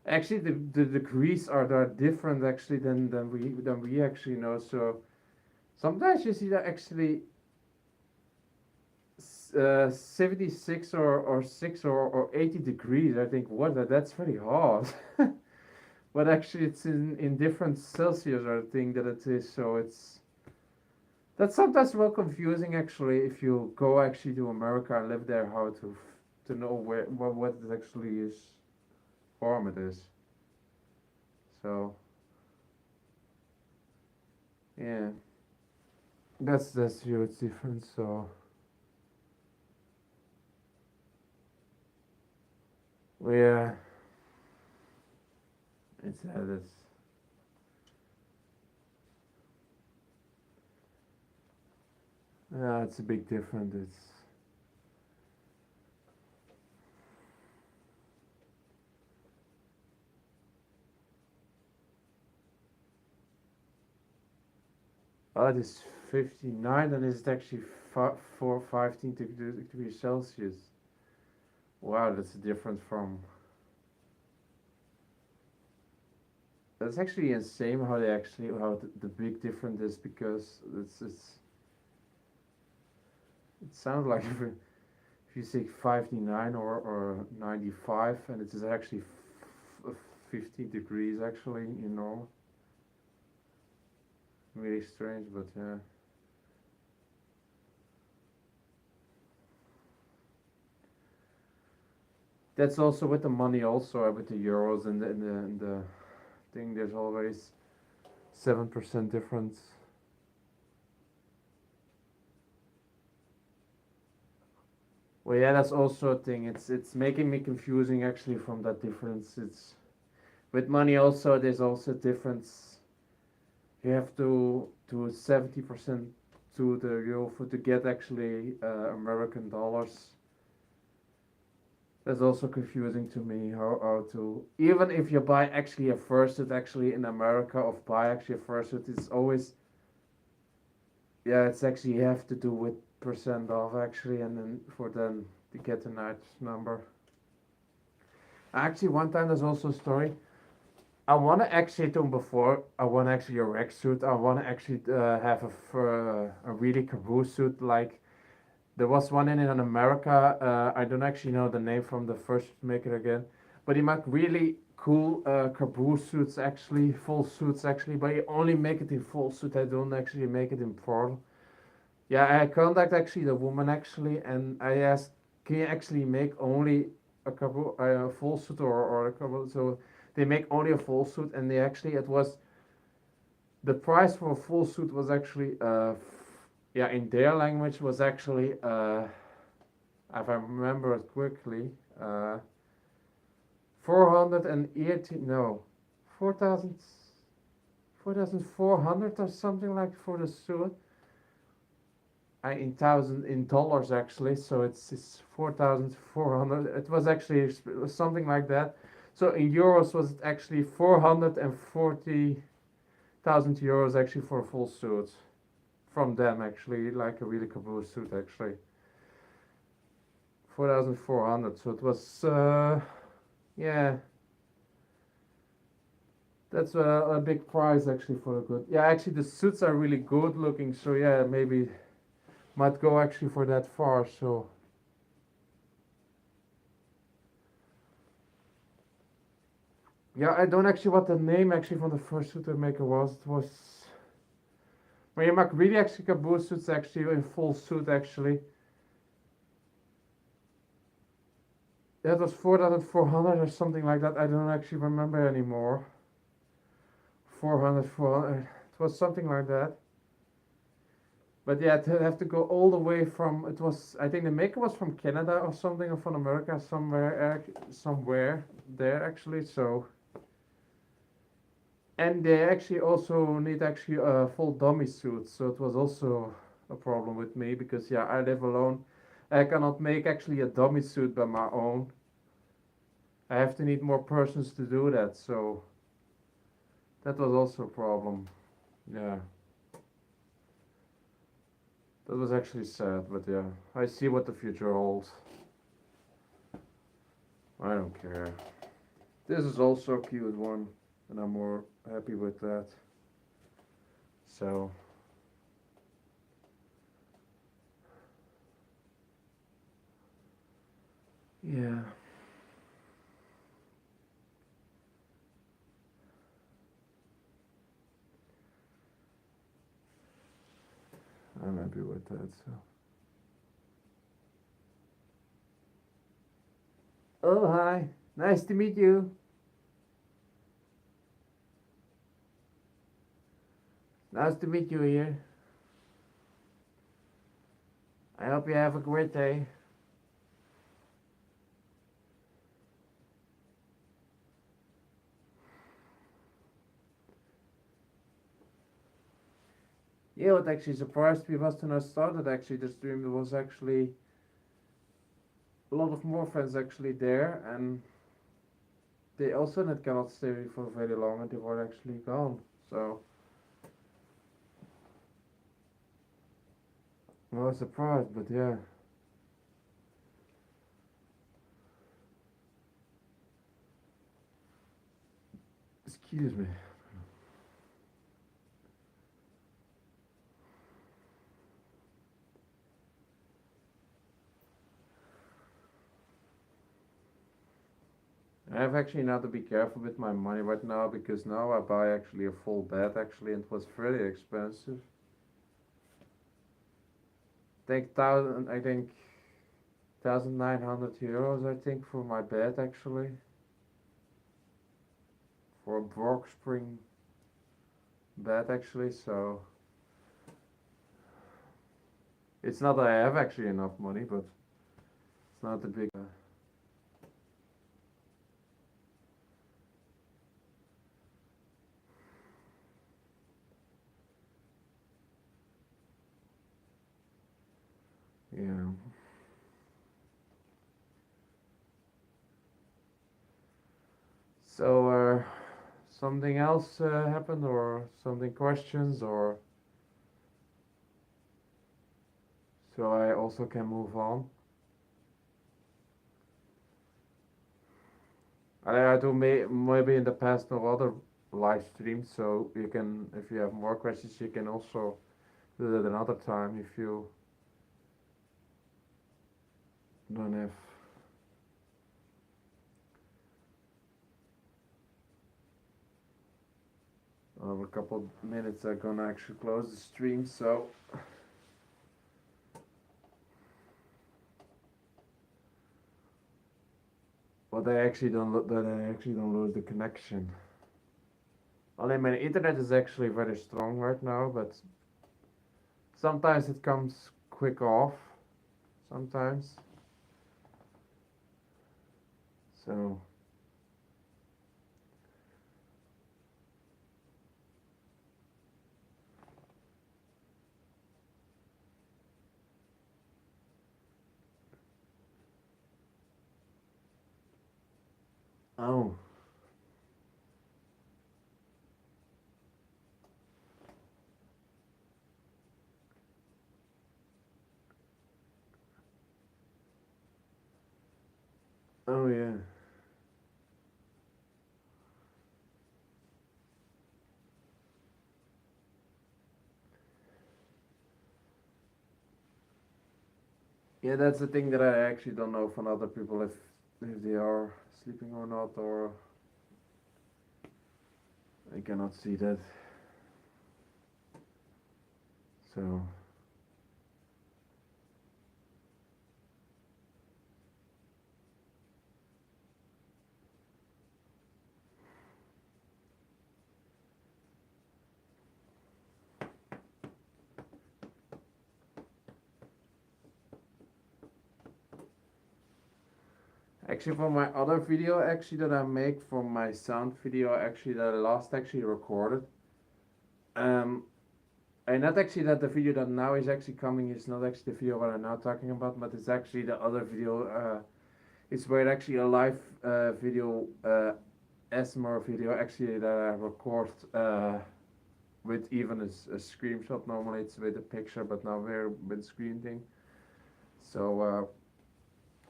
Actually, the degrees are different actually than we actually know. So sometimes you see that actually 76 or 6 or 80 degrees. I think what that's very hot. But actually, it's in different Celsius. I think that it is. So that's sometimes well confusing actually if you go actually to America and live there, how to know where what it actually is form it is. So yeah, that's huge difference. So yeah, it's yeah, it's a big difference. It's oh, it is 59, and it's actually 15 degrees Celsius. Wow, that's different from. That's actually insane how they actually how the big difference is because it sounds like if you say 59 or 95 and it is actually 15 degrees actually in normal. Really strange, but yeah. That's also with the money also with the euros and the thing. There's always 7% difference. Well, yeah, that's also a thing. It's making me confusing actually from that difference. It's with money also. There's also difference. You have to 70% to the euro for to get actually American dollars. That's also confusing to me how to even if you buy actually a fursuit actually in America or buy actually a fursuit, it's always yeah, it's actually you have to do with percent off actually, and then for them to get a nice number. Actually, one time there's also a story. I want to actually do before. I want actually a rec suit. I want to actually have a really caboose suit. Like there was one in America. I don't actually know the name from the first maker again, but he make really cool caboose suits actually, full suits actually. But he only make it in full suit. I don't actually make it in full. Yeah, I contact actually the woman actually, and I asked, can you actually make only a couple a full suit or a couple? So they make only a full suit, and they actually it was the price for a full suit was actually yeah, in their language was actually if I remember it quickly 480 no 4,000 4,400 or something like for the suit. In thousand in dollars actually, so it's 4,400. It was actually something like that. So in euros was it actually 440,000 euros actually for a full suit from them actually, like a really caboose suit actually. 4,400. So it was yeah, that's a big price actually for a good. Yeah, actually the suits are really good looking. So yeah, maybe might go actually for that far. So yeah, I don't actually what the name actually from the first suit maker was. It was when you make really actually caboose suits actually in full suit actually. That was 4,400 or something like that. I don't actually remember anymore. 400, 400. It was something like that. But yeah, to have to go all the way from it was I think the maker was from Canada or something or from America somewhere there actually. So and they actually also need actually a full dummy suit, so it was also a problem with me because yeah, I live alone. I cannot make actually a dummy suit by my own. I have to need more persons to do that, so that was also a problem. Yeah. That was actually sad, but yeah, I see what the future holds. I don't care. This is also a cute one, and I'm more happy with that. So, yeah, I'm happy with that. So, oh hi, nice to meet you. Nice to meet you here. I hope you have a great day. Yeah, what actually surprised me was when I started actually the stream, there was actually a lot of more friends actually there, and they also not cannot stay for very long, and they were actually gone. So I was surprised, but yeah. Excuse me. I have actually now to be careful with my money right now because now I buy actually a full bed actually and it was very expensive. I think 1,900 euros I think for my bed actually for a Borg spring bed actually. So it's not that I have actually enough money, but it's not a big. Yeah. So something else happened or something questions or so I also can move on. I do maybe in the past no other live streams, so you can if you have more questions you can also do that another time if you don't have a couple minutes. I'm gonna actually close the stream, so but I actually don't lose the connection. Only my internet is actually very strong right now, but sometimes it comes quick off. Sometimes. So oh oh yeah. Yeah, that's the thing that I actually don't know from other people if they are sleeping or not, or I cannot see that. So actually, for my other video, actually that I make for my sound video, actually that I last actually recorded. Um, and not actually that the video that now is actually coming is not actually the video what I'm now talking about, but it's actually the other video. It's where actually a live video, ASMR video actually that I record with even a screenshot. Normally it's with a picture, but now we're with screen thing. So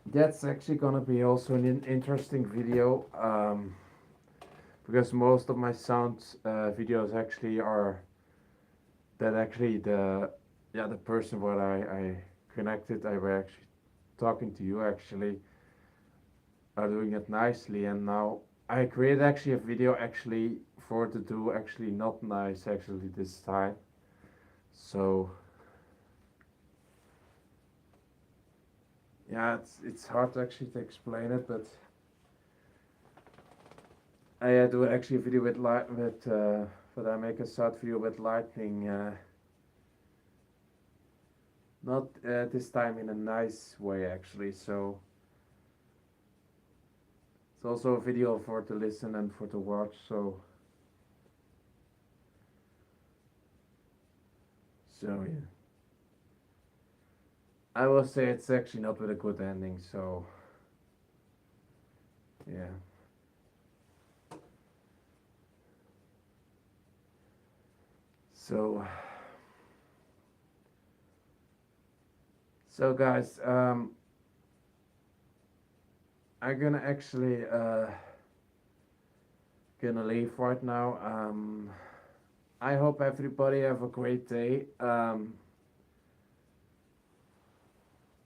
that's actually gonna be also an interesting video, because most of my sound videos actually are that actually the person what I connected, I were actually talking to you actually are doing it nicely, and now I created actually a video actually for to do actually not nice actually this time. So yeah, it's hard actually to explain it, but I do actually a video with light with but I make a short video with lightning, not this time in a nice way actually. So it's also a video for to listen and for to watch. So yeah, I will say it's actually not with a good ending. So yeah. So so guys, I'm gonna actually gonna leave right now. I hope everybody have a great day.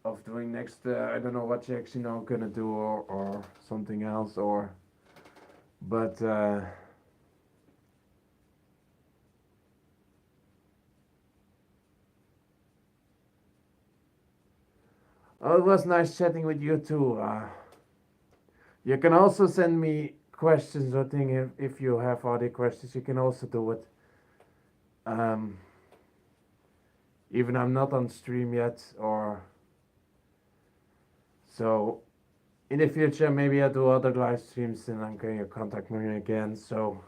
Of doing next, I don't know what you actually know gonna do, or something else, or but oh, it was nice chatting with you too. You can also send me questions or thing if you have other questions. You can also do it. Um, Even I'm not on stream yet, or so in the future maybe I do other live streams and I'm going to contact me again. So,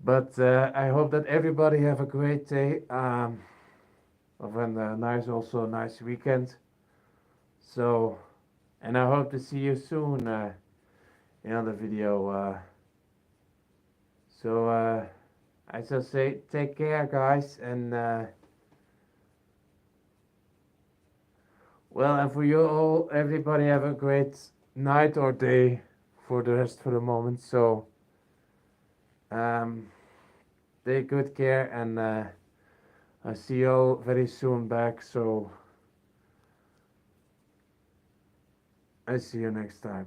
but I hope that everybody have a great day. Of a nice also nice weekend. So, and I hope to see you soon in another video. So I just say take care, guys, and well, and for you all, everybody have a great night or day for the rest for the moment. So um, take good care, and I see you all very soon back. So I see you next time.